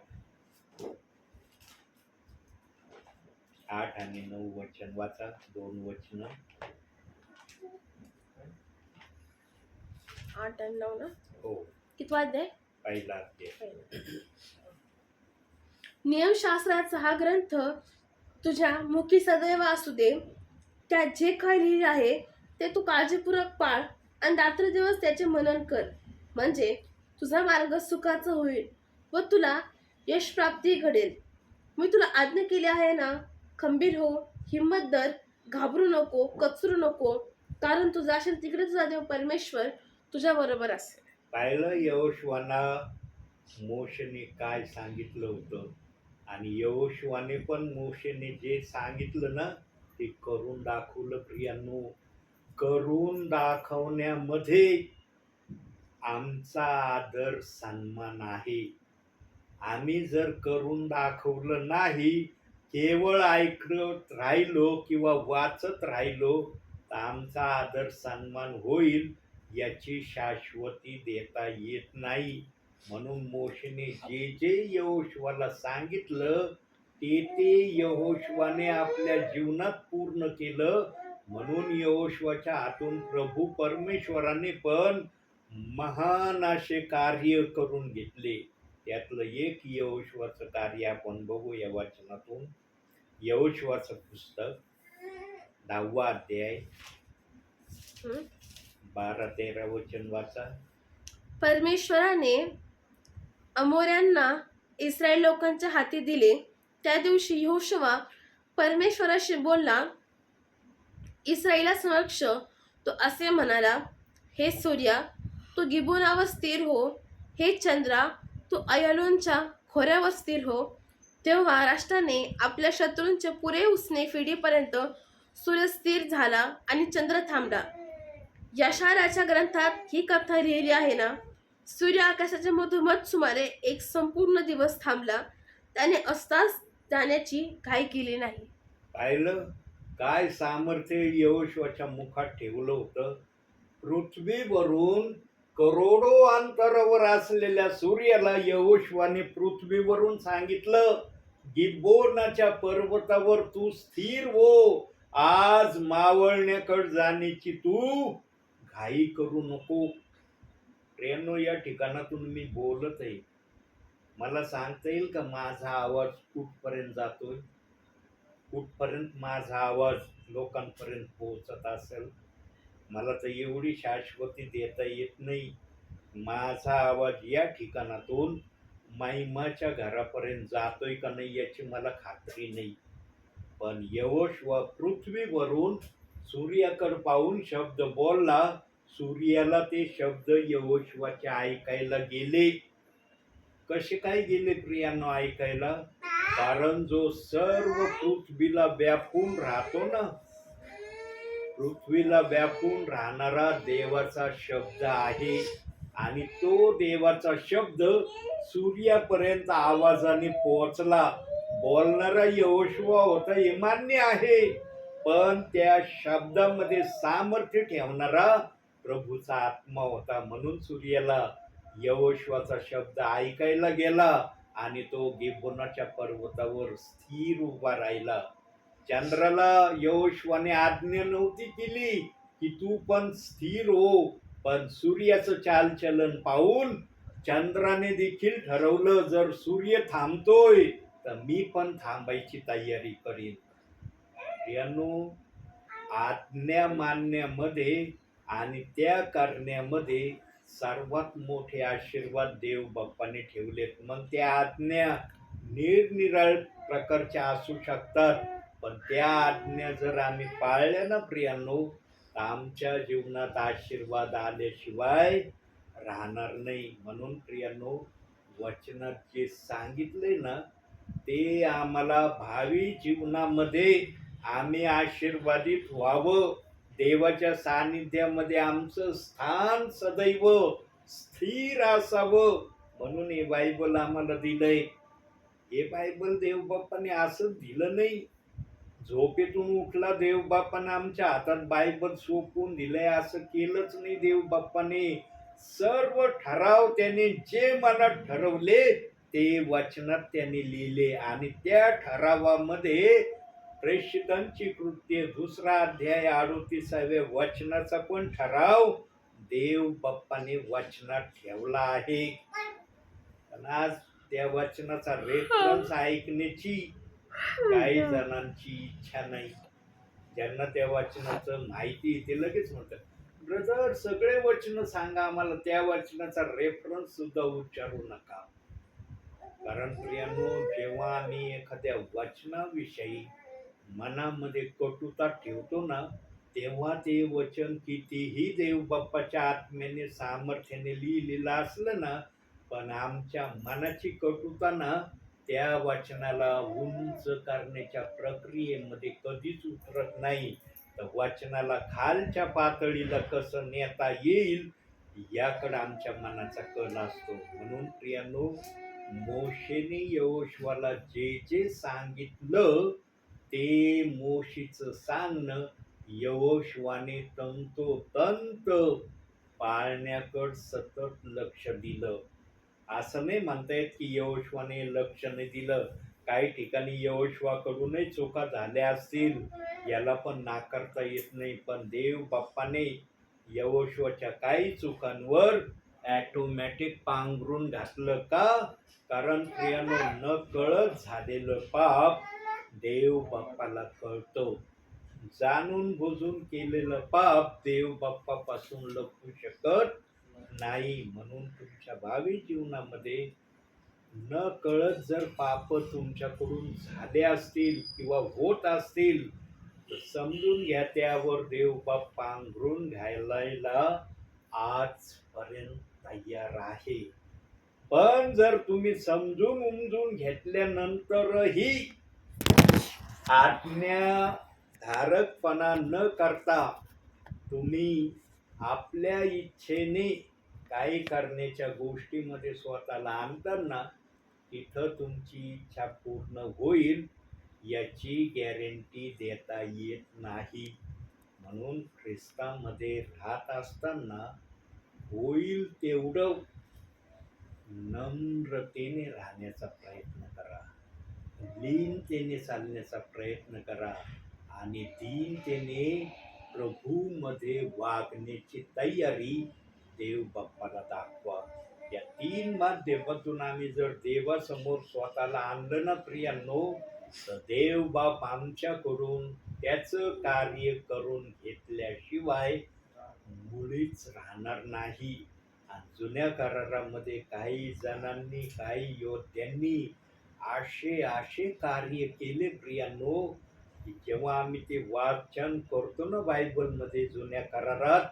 8 आणि 9 वचन वाचा. 2 वचन. 8 आणि 9 ना? हो, कितवा अध्याय? पहिला अध्याय. नियमशास्त्राचा हा ग्रंथ तुझ्या मुखी सदैव असू दे. त्यात जे काही लिहिले आहे ते तू काळजीपूर्वक पाळ आणि रात्रदिवस त्याचे मनन कर, म्हणजे तुझा मार्ग सुखाचा होईल व तुला यश प्राप्ती घडेल. मी तुला आज्ञा केली आहे ना, खंबीर हो, हिंमत धर, घाबरू नको, कचरू नको, कारण तू जाशील तिकडे तुझा देव परमेश्वर तुझ्या बरोबर असेल. पाहिलं यहोशुआला मोशेने काय सांगितलं होतं, आणि यहोशुआने पण मोशेने जे सांगितलं ना ते करून दाखवलं. प्रियांनो, करून दाखवण्यामध्ये आमचा आदर सन्मान आहे. आम्ही जर करून दाखवलं नाही, केवळ ऐकत राहिलो किंवा वाचत राहिलो, तर आमचा आदर सन्मान होईल याची शाश्वती देता येत नाही. म्हणून मोशेने जे जे यहोशुआला सांगितलं ते यहोशुआने आपल्या जीवनात पूर्ण केलं. म्हणून यहोशुआच्या हातून प्रभू परमेश्वराने पण महान असे कार्य करून घेतले. त्यातलं एक यहोशुआचं कार्य आपण बघू या वचनातून. यहोशुआचं पुस्तक 10वा अध्याय 12-13 वचन वाचा. परमेश्वराने अमोऱ्यांना इस्रायल लोकांच्या हाती दिले. त्या दिवशी यहोशुआ परमेश्वराशी बोलला. इस्रायला समक्ष तो असे म्हणाला, हे सूर्या, तू गिबोनावर स्थिर हो. हे चंद्रा, तू अयलोनच्या खोऱ्यावर स्थिर हो. तेव्हा राष्ट्राने आपल्या शत्रूंचे पुरे उसने फिडीपर्यंत सूर्य स्थिर झाला आणि चंद्र थांबला. यशायाच्या ग्रंथात ही कथा लिहिली आहे ना. सूर्य आकाशाच्या मधोमध सुमारे एक संपूर्ण दिवस थांबला. त्याने अस्तास जाण्याची घाई केली नाही. पाहिलं काय सामर्थ्य यहोशुआच्या मुखात ठेवलं होतं. पृथ्वीवरून करोडो अंतरावर असलेल्या सूर्याला यहोशुआने पृथ्वीवरून सांगितलं, गिबोनाच्या पर्वतावर तू स्थिर हो. आज मावळण्याकडे जाण्याची तू घाई करू नको. प्रेमनो, या ठिकाणातून मी बोलत आहे. मला सांगता येईल का माझा आवाज कुठपर्यंत जातोय? कुठपर्यंत माझा आवाज लोकांपर्यंत पोहोचत असेल? मला तर एवढी शाश्वती देता येत नाही. माझा आवाज या ठिकाणातून महिमाच्या घरापर्यंत जातोय का नाही याची मला खात्री नाही. पण यहोशुआ पृथ्वीवरून सूर्याकडे पाहून शब्द बोलला. सूर्याला ते शब्द यहोशुआच्या ऐकायला गेले. कसे काय गेले प्रियांनो ऐकायला? कारण जो सर्व पृथ्वीला व्यापून राहतो ना, पृथ्वीला व्यापून राहणारा देवाचा शब्द आहे. आणि तो देवाचा शब्द सूर्यापर्यंत आवाजाने पोहोचला. बोलणारा यहोशुआ होता हे मान्य आहे, पण त्या शब्दामध्ये सामर्थ्य ठेवणारा प्रभूचा आत्मा होता. म्हणून सूर्याला यहोशुआचा शब्द ऐकायला गेला आणि तो गिबोनाच्या पर्वतावर स्थिर उभा राहिला. चंद्राला यहोशुआने आज्ञा नव्हती केली की तू पण स्थिर हो, पण सूर्याचं चालचलन पाहून चंद्राने देखील ठरवलं, जर सूर्य थांबतोय तर मी पण थांबायची तयारी करीन. यानो, आज्ञा मानण्यामध्ये आणि त्या करण्यामध्ये सर्वात मोठे आशीर्वाद देव बाप्पाने ठेवलेत. मग त्या आज्ञा निरनिराळ्या प्रकारच्या असू शकतात, पण त्या आज्ञा जर आम्ही पाळल्या ना प्रियांनो, तर आमच्या जीवनात आशीर्वाद आल्याशिवाय राहणार नाही. म्हणून प्रियांनो, वचनात जे सांगितले ना ते आम्हाला भावी जीवनामध्ये आम्ही आशीर्वादित व्हावं देवाच्या सानिध्यामध्ये आमचं स्थान सदैव स्थिर असावं म्हणून हे बायबल आम्हाला दिलंय. हे बायबल देव बाप्पाने असं दिलं नाही. झोपेतून उठला देव बाप्पाने आमच्या हातात बायबल सोपवून दिलंय असं केलंच नाही. देव बाप्पाने सर्व ठराव त्याने जे मनात ठरवले ते वचनात त्यांनी लिहिले आणि त्या ठरावामध्ये प्रेषितांची कृत्य 2 अध्याय 38व्या वचनाचा पण ठराव देव बाप्पाने वचनात ठेवला आहे. पण आज त्या वचनाचा रेफरन्स ऐकण्याची काही जणांची इच्छा नाही. ज्यांना त्या वचनाचं माहिती ते लगेच म्हणतात, ब्रदर सगळे वचन सांगा आम्हाला, त्या वचनाचा रेफरन्स सुद्धा उच्चारू नका. कारण प्रियांनो, जेव्हा आम्ही एखाद्या वचनाविषयी मनामध्ये कटुता ठेवतो ना, तेव्हा ते वचन कितीही देव बाप्पाच्या आत्म्याने सामर्थ्याने लिहिलेलं असलं ना, पण आमच्या मनाची कटुता ना त्या वचनाला उंच करण्याच्या प्रक्रियेमध्ये कधीच उतरत नाही. तर वचनाला खालच्या पातळीला कसं नेता येईल याकडे आमच्या मनाचा कल असतो. म्हणून प्रियांनो, मोशेने यहोशुआला जे जे सांगितलं ते मोशीचं सांगणं यहोशुआने तंतोतंत पाळण्याकडे सतत लक्ष दिलं. असं नाही म्हणता येत की यहोशुआने लक्ष नाही दिलं. काही ठिकाणी यहोशुआकडूनही चुका झाल्या असतील, याला पण नाकारता येत नाही. पण देव बाप्पाने यहोशुआच्या काही चुकांवर ऑटोमॅटिक पांघरून घातलं का? कारण प्रियांनो, न कळत झालेलं पाप देव बाप्पाला कळतं. जाणून बुजून केलेलं पाप देव बाप्पापासून लपू शकत नाही. म्हणून तुमच्या भावी जीवनामध्ये न कळत जर पाप तुमच्याकडून झाले असतील किंवा होत असतील तर समजून घ्या, त्यावर देव बाप पांघरून घालायला आजपर्यंत तयार आहे. पण जर तुम्ही समजून उमजून घेतल्यानंतरही आज्ञाधारकपणा न करता तुम्ही आपल्या इच्छेने काही करण्याच्या गोष्टीमध्ये स्वतःला आणताना तिथं तुमची इच्छा पूर्ण होईल याची गॅरंटी देता येत नाही. म्हणून ख्रिस्तामध्ये राहत असताना होईल तेवढं नम्रतेने राहण्याचा प्रयत्न करा, लीनतेने चालण्याचा प्रयत्न करा आणि दीनतेने प्रभूमध्ये वागण्याची तयारी देव बाप्पाला दाखवा. या 3 माध्यमातून आम्ही जर देवासमोर स्वतःला आणलं ना प्रियांनो, तर देव बाप आमच्याकडून त्याचं कार्य करून घेतल्याशिवाय मुळीच राहणार नाही. जुन्या करारामध्ये काही जणांनी, काही योद्ध्यांनी असे कार्य केले प्रियांनो, की जेव्हा आम्ही ते वाचन करतो ना बायबलमध्ये जुन्या करारात,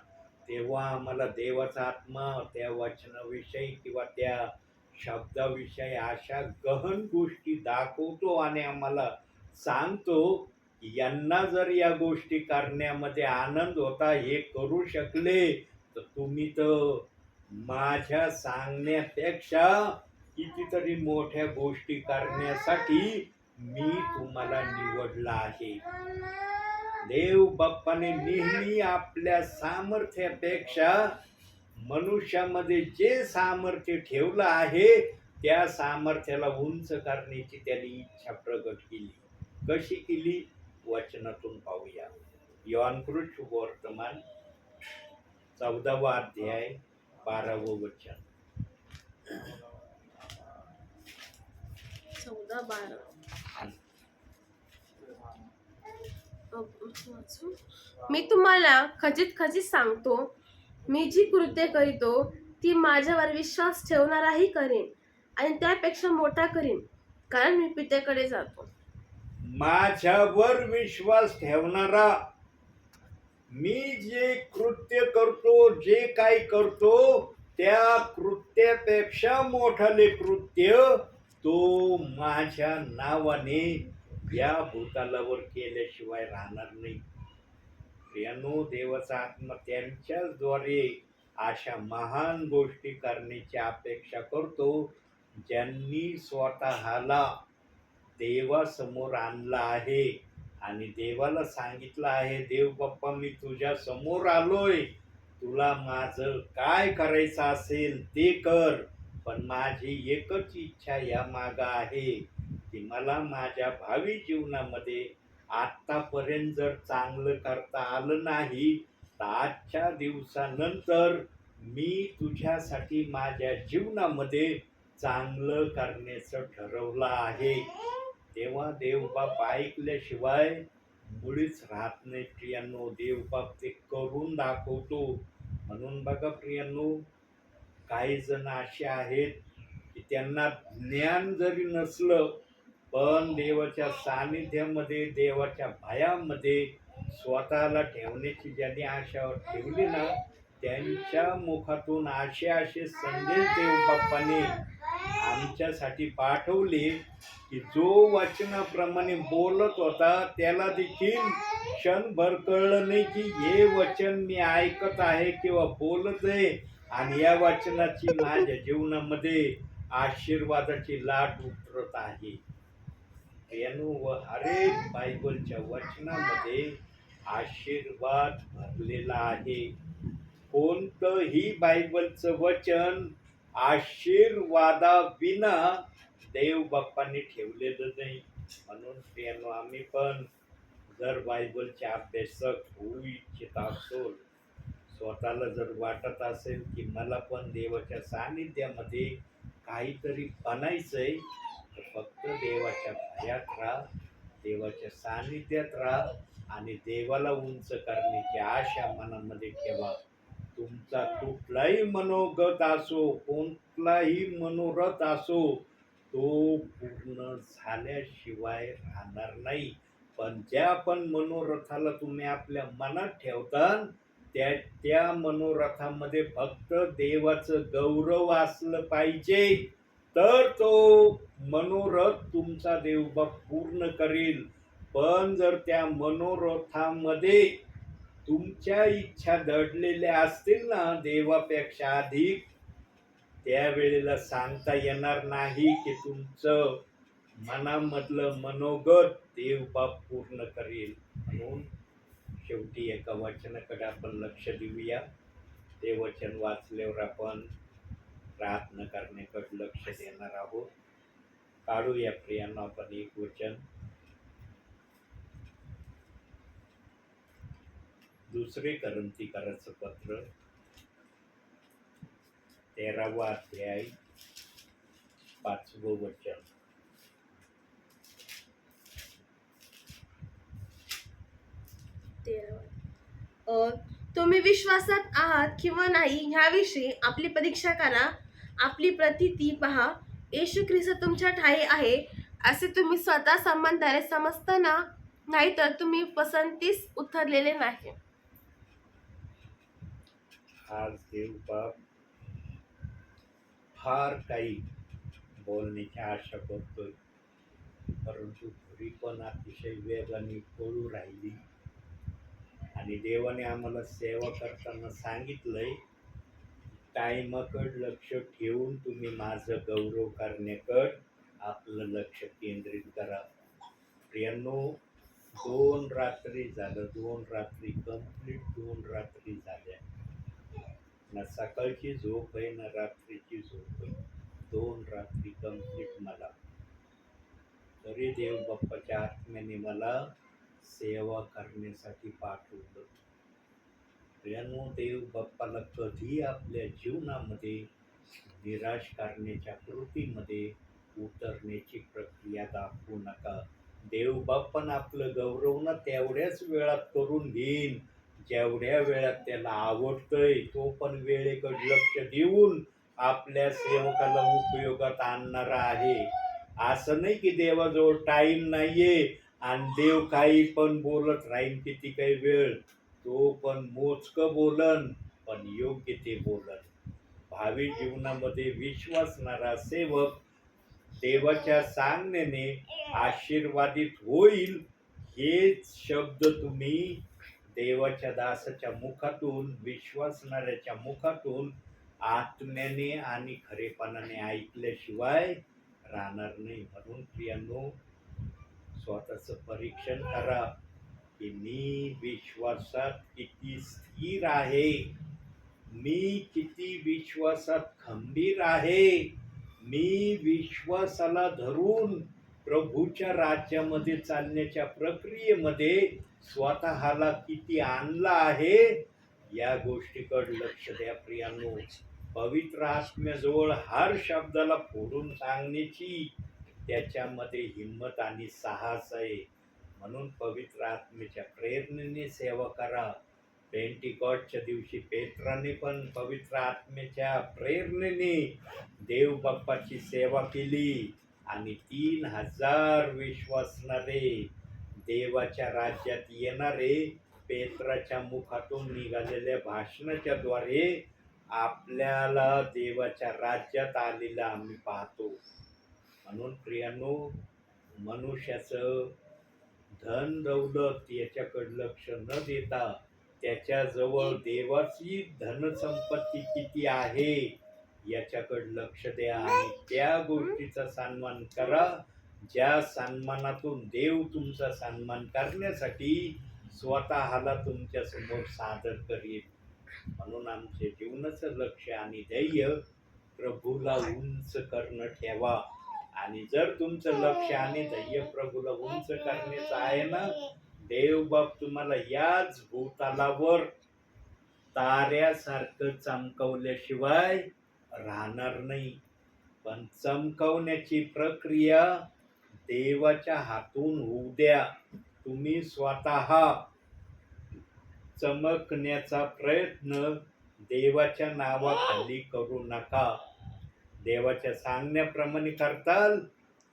तेव्हा आम्हाला देवाचा आत्मा त्या वचनाविषयी किंवा त्या शब्दाविषयी अशा गहन गोष्टी दाखवतो आणि आम्हाला सांगतो की यांना जर या गोष्टी करण्यामध्ये आनंद होता, हे करू शकले, तर तुम्ही तर माझ्या सांगण्यापेक्षा कितीतरी मोठ्या गोष्टी करण्यासाठी मी तुम्हाला निवडला आहे. देव बाप्पाने नेहमी आपल्या सामर्थ्यापेक्षा मनुष्यामध्ये जे सामर्थ्य ठेवलं आहे त्या सामर्थ्याला उंच करण्याची त्याने इच्छा प्रगट केली. कशी केली? वचनातून पाहूया. योहानकृत शुभवर्तमान 14वा अध्याय 12वं वचन. 14-12 मी तुम्हाला खचित खचित सांगतो, मी जी कृत्ये करीतो ती माझ्यावर विश्वास ठेवणाराही करेन आणि त्यापेक्षा मोठा करीन, कारण मी पित्याकडे जातो. माझ्यावर विश्वास ठेवणारा, मी जे कृत्य करतो, जे काही करतो त्या कृत्यापेक्षा मोठाले कृत्य तो माझ्या नावाने या भूतलावर केल्याशिवाय राहणार नाही. प्रियानो, देवाचा आत्मा त्यांच्याचद्वारे अशा महान गोष्टी करण्याची अपेक्षा करतो ज्यांनी स्वतःला देवासमोर आणलं आहे आणि देवाला सांगितलं आहे, देव बाप्पा मी तुझ्या समोर आलोय, तुला माझं काय करायचं असेल ते कर, पण माझी एकच इच्छा या माग आहे की मला माझ्या भावी जीवनामध्ये आतापर्यंत जर चांगलं करता आलं नाही तर आजच्या दिवसानंतर मी तुझ्यासाठी माझ्या जीवनामध्ये चांगलं करण्याचं ठरवलं आहे. तेव्हा देवबाप ऐकल्याशिवाय मुळीच राहत नाही प्रियांनो. देवबाप ते करून दाखवतो. म्हणून बघा प्रियांनो, काही जण असे आहेत की त्यांना ज्ञान जरी नसलं पण देवाच्या सानिध्यामध्ये, देवाच्या भयामध्ये स्वतःला ठेवण्याची ज्यांनी आशावर ठेवली ना, त्यांच्या मुखातून असे असे संदेश देवबाप्पाने आमच्यासाठी पाठवले की जो वचनाप्रमाणे बोलत होता त्याला देखील क्षणभर कळलं नाही की हे वचन मी ऐकत आहे किंवा बोलत आहे आणि या वचनाची माझ्या जीवनामध्ये आशीर्वादाची लाट उतरत आहे. व हरेक बायबलच्या वचनामध्ये आशीर्वाद भरलेला आहे. कोणतंही बायबलचं वचन आशीर्वादाविना देव बाप्पांनी ठेवलेलं नाही. म्हणून प्रियांनो, आम्ही पण जर बायबलचे अभ्यासक होऊ इच्छित असो, स्वतःला जर वाटत असेल की मला पण देवाच्या सानिध्यामध्ये काहीतरी बनायचंय, तर फक्त देवाच्या भयात राहा, देवाच्या सानिध्यात राहा आणि देवाला उंच करण्याची आशा मनामध्ये ठेवा. तुमचा कुठलाही मनोगत असो, कोणताही मनोरथ असो, तो पूर्ण झाल्याशिवाय राहणार नाही. पण ज्या पण मनोरथाला तुम्ही आपल्या मनात ठेवता त्या मनोरथामध्ये फक्त देवाचं गौरव असलं पाहिजे, तर तो मनोरथ तुमचा देवबाप पूर्ण करेल. पण जर त्या मनोरथामध्ये तुमच्या इच्छा दडलेल्या असतील ना देवापेक्षा अधिक, त्यावेळेला सांगता येणार नाही की तुमचं मनामधलं मनोगत देवबाप पूर्ण करेल. म्हणून शेवटी एका वचनाकडे आपण लक्ष देऊया. ते वचन वाचल्यावर आपण प्रार्थना करण्याकडे लक्ष देणार आहोत. काढूया प्रियांनो आपण एक वचन. 2 कोरिन्थीकराचं पत्र 13वा अध्याय 5वं वचन. तुम्ही विश्वासात आहात किंवा नाही ह्याविषयी आपली परीक्षा करा. आपली प्रतिती पहा. येशू ख्रिस्त तुमच्या ठाई आहे असे तुम्ही स्वतः संबंधाने समजताना, नाहीतर तुम्ही पसंतीस उतरलेले नाही. आज देवबाप फार काही बोलण्याची आशा करतोय, परंतु घरी पण अतिशय वेगाने पळू राहिली आणि देवाने आम्हाला सेवा करताना सांगितलंय, टाइमाकडे लक्ष ठेवून तुम्ही माझं गौरव करण्याकडे आपलं लक्ष केंद्रित करा. प्रियांनो, 2 रात्री झालं, 2 रात्री कंप्लीट 2 रात्री झाल्या. ना सकाळची झोप आहे ना रात्रीची झोप आहे. 2 रात्री कंप्लीट मला. तरी देव बाप्पाच्या आत्म्याने मला सेवा करण्यासाठी पाठवलं. प्रियांनो, देव बाप्पाला कधी आपल्या जीवनामध्ये निराश करण्याच्या कृतीमध्ये उतरण्याची प्रक्रिया दाखवू नका. देव बाप्पा आपलं गौरव ना तेवढ्याच वेळात करून घेईन जेवढ्या वेळात त्याला आवडतंय. तो पण वेळेकडे लक्ष देऊन आपल्या सेवकाला उपयोगात आणणारा आहे. असं नाही की देवाजवळ टाईम नाहीये आणि देव काही पण बोलत राहील किती काही वेळ. तो पण मोजकं बोलन, पण योग्य ते बोलन. भावी जीवनामध्ये विश्वासणारा सेवक देवाच्या सांगण्याने आशीर्वादित होईल. हेच शब्द तुम्ही देवाच्या दासाच्या मुखातून, विश्वासणाऱ्याच्या मुखातून आत्म्याने आणि खरेपणाने ऐकल्याशिवाय राहणार नाही. म्हणून प्रियांनो, स्वतःचं परीक्षण करा की मी विश्वासात किती स्थिर आहे, मी किती विश्वासात खंबीर आहे, मी विश्वासाला धरून प्रभूच्या राज्यामध्ये चालण्याच्या प्रक्रियेमध्ये स्वतःला किती आणला आहे, या गोष्टीकडे लक्ष द्या प्रियांनो. पवित्र आत्म्याजवळ हर शब्दाला फोडून सांगण्याची त्याच्यामध्ये हिंमत आणि साहस आहे. म्हणून पवित्र आत्म्याच्या प्रेरणेने सेवा करा. पेंटिकॉस्टच्या दिवशी पेत्राने पण पवित्र आत्म्याच्या प्रेरणेने देव बाप्पाची सेवा केली आणि 3000 विश्वासणारे देवाच्या राज्यात येणारे पेत्राच्या मुखातून निघालेल्या भाषणाच्या द्वारे आपल्याला देवाच्या राज्यात आलेलं आम्ही पाहतो. म्हणून प्रियांनो, मनुष्याचं धन दौलत याच्याकडे लक्ष न देता त्याच्याजवळ देवाची धनसंपत्ती किती आहे याच्याकडे लक्ष द्या आणि त्या गोष्टीचा सन्मान करा, ज्या सन्मानातून देव तुमचा सन्मान करण्यासाठी स्वतःला तुमच्या समोर सादर करेल. म्हणून आमचे जीवनाचं लक्ष आणि ध्येय प्रभूला उंच करणं ठेवा. आणि जर तुमचं लक्ष आणि ध्येय प्रभूला उंच करण्याचं आहे ना, देवबाप तुम्हाला याच भूतलावर ताऱ्यासारखं चमकवल्याशिवाय राहणार नाही. पण चमकवण्याची प्रक्रिया देवाच्या हातून होऊ द्या. तुम्ही स्वतः चमकण्याचा प्रयत्न देवाच्या नावाखाली करू नका. देवाच्या सांगण्याप्रमाणे करताल,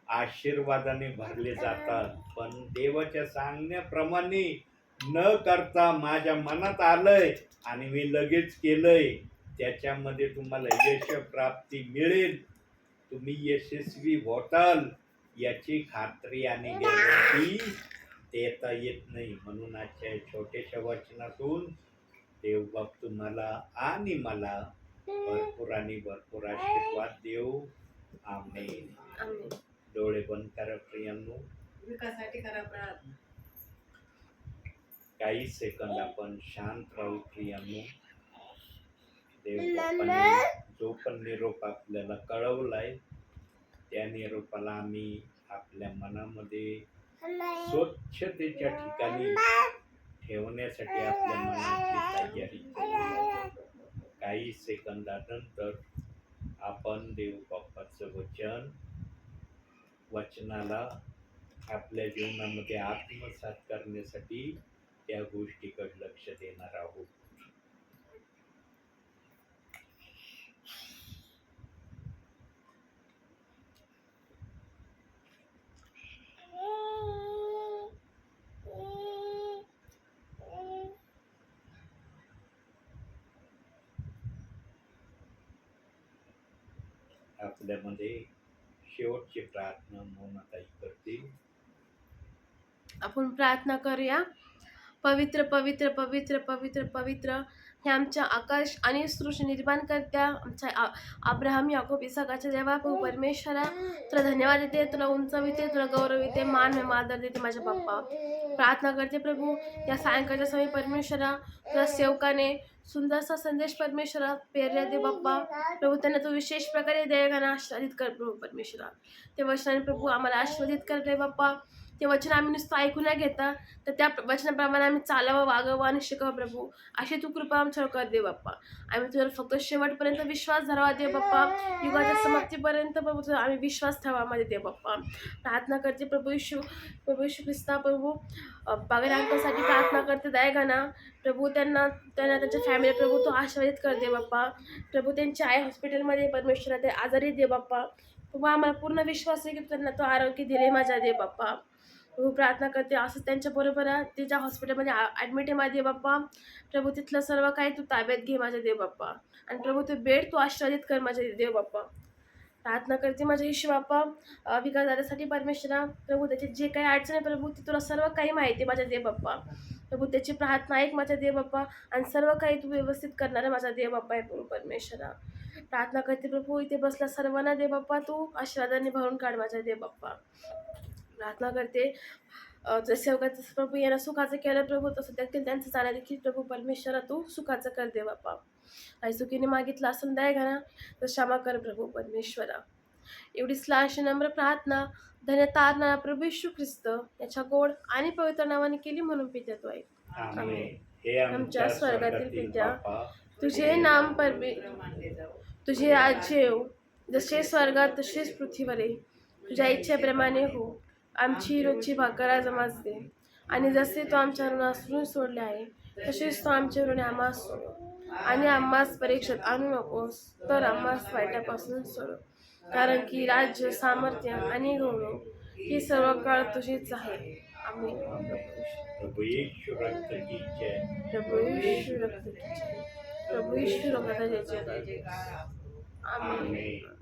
आशीर्वादाने भरले जातात. पण देवाच्या सांगण्याप्रमाणे न करता माझ्या मनात आलंय आणि मी लगेच केलंय, त्याच्यामध्ये तुम्हाला यश प्राप्ती मिळेल, तुम्ही यशस्वी होताल याची खात्री आणि गॅरंटी देता येत नाही. म्हणून आजच्या छोट्याशा वचनातून देवबाप तुम्हाला आणि मला भरपूर आणि भरपूर आशीर्वाद देऊ. आमेन. आमेन. डोळे बंद करा प्रियांनो. विकासासाठी करा प्रार्थना. काही सेकंद आपण शांत राहू प्रियांनो. देवबापाने जो पण निरोप आपल्याला कळवलाय त्या निरोपाला आम्ही आपल्या मनामध्ये स्वच्छतेच्या ठिकाणी ठेवण्यासाठी आपल्या मनाची तयारी करू. काही सेकंदानंतर आपण देवबापाचं वचनाला आपल्या जीवनामध्ये आत्मसात करण्यासाठी त्या गोष्टीकडे लक्ष देणार आहोत. आपल्यामध्ये शेवटची प्रार्थना मोनाताई करतील. आपण प्रार्थना करूया. पवित्र पवित्र पवित्र पवित्र पवित्र हे आमच्या आकाश आणि सृष्टी निर्माण करत्या आमच्या अब्राहम याकोब इसाकाच्या देवा प्रभू परमेश्वरा, तुला धन्यवाद देते, तुला उंचविते, तुला गौरव देते, मान में आदर देते माझ्या बाप्पा. प्रार्थना करते प्रभू, या सायंकाळच्या समय परमेश्वरा तुला सेवकाने सुंदरसा संदेश परमेश्वरा पेरल्या दे बाप्पा. प्रभू त्यांना तू विशेष प्रकारे दयागाना आशीर्वादित कर प्रभू परमेश्वरा. ते वचनाने प्रभू आम्हाला आशीर्वादित कर रे बाप्पा. ते वचन आम्ही नुसतं ऐकू न घेता तर त्या वचनाप्रमाणे आम्ही चालावं, वागावं आणि शिकावं प्रभू. अशी तू कृपा आमच्यावर कर दे बाप्पा. आम्ही तुझ्यावर फक्त शेवटपर्यंत विश्वास धरावा दे बाप्पा. युगाच्या समाप्तीपर्यंत प्रभू तुझा आम्ही विश्वास ठेवा मध्ये दे बाप्पा. प्रार्थना करते प्रभू येशू ख्रिस्ता प्रभू पगार अंकासाठी प्रार्थना करते दयागाना प्रभू. त्यांना त्यांच्या फॅमिली प्रभू तू आशीर्वादित कर दे बाप्पा. प्रभू त्यांची आई हॉस्पिटलमध्ये परमेश्वरा ते आजारी दे बाप्पा. प्रभू आम्हाला पूर्ण विश्वास आहे की त्यांना तो आरोग्य दिले माझ्या दे बाप्पा. प्रभू प्रार्थना करते असंच त्यांच्याबरोबर ते ज्या हॉस्पिटलमध्ये ॲडमिट आहे माझे बाप्पा. प्रभू तिथलं सर्व काही तू ताब्यात घे माझ्या देव बाप्पा. आणि प्रभू ते बेड तू आशीर्वादित कर माझ्या देव बाप्पा. प्रार्थना करते माझ्या येशू बाप्पा विकास दादासाठी परमेश्वरा. प्रभू त्याचे जे काही अडचण आहे प्रभू ती तुला सर्व काही माहिती आहे माझ्या देव बाप्पा. प्रभू त्याची प्रार्थना ऐक माझा देव बाप्पा, आणि सर्व काही तू व्यवस्थित करणारा माझा देव बाप्पा आहे प्रभू परमेश्वरा. प्रार्थना करते प्रभू, इथे बसला सर्वांना देव बाप्पा तू आशीर्वादाने भरून काढ माझा देव बाप्पा. प्रार्थना करते जसे जसं प्रभू यांना सुखाचं केलं प्रभू, तसं देखील त्यांचं जाण्या देखील प्रभू परमेश्वरा तू सुखाचं कर दे बाप्पा. काही चुकीने मागितलं असं दया घाला तर क्षमा कर प्रभू परमेश्वरा. एवढी स्लाशी नम्र प्रार्थना धन्य तारणा प्रभू येशू ख्रिस्त याच्या गोड आणि पवित्र नावाने केली म्हणून पित्या तो ऐक. आमेन. हे आमच्या स्वर्गातील पित्या, तुझे तुझे नाम मानले जाऊ. तुझे राज्य येऊ, जसे स्वर्गात तसेच पृथ्वीवर तुझ्या इच्छेप्रमाणे हो. आमची रोजची भाकर आज आम्हास दे, आणि जसे तू आमच्या ऋण सोडले आहे तसेच तू आमचे ऋण आम्हास सोड, आणि आम्हास परीक्षेत आणू नकोस तर आम्हास वाईटापासून सोड. कारण की राज्य, सामर्थ्य आणि गौरव ही सर्व काळ तुझीच आहे. आमेन. प्रभू येशू रक्त की जय. प्रभू येशू रक्त की जय. प्रभू येशू रक्ताचे जय. जय जयकार. आमेन. आमेन.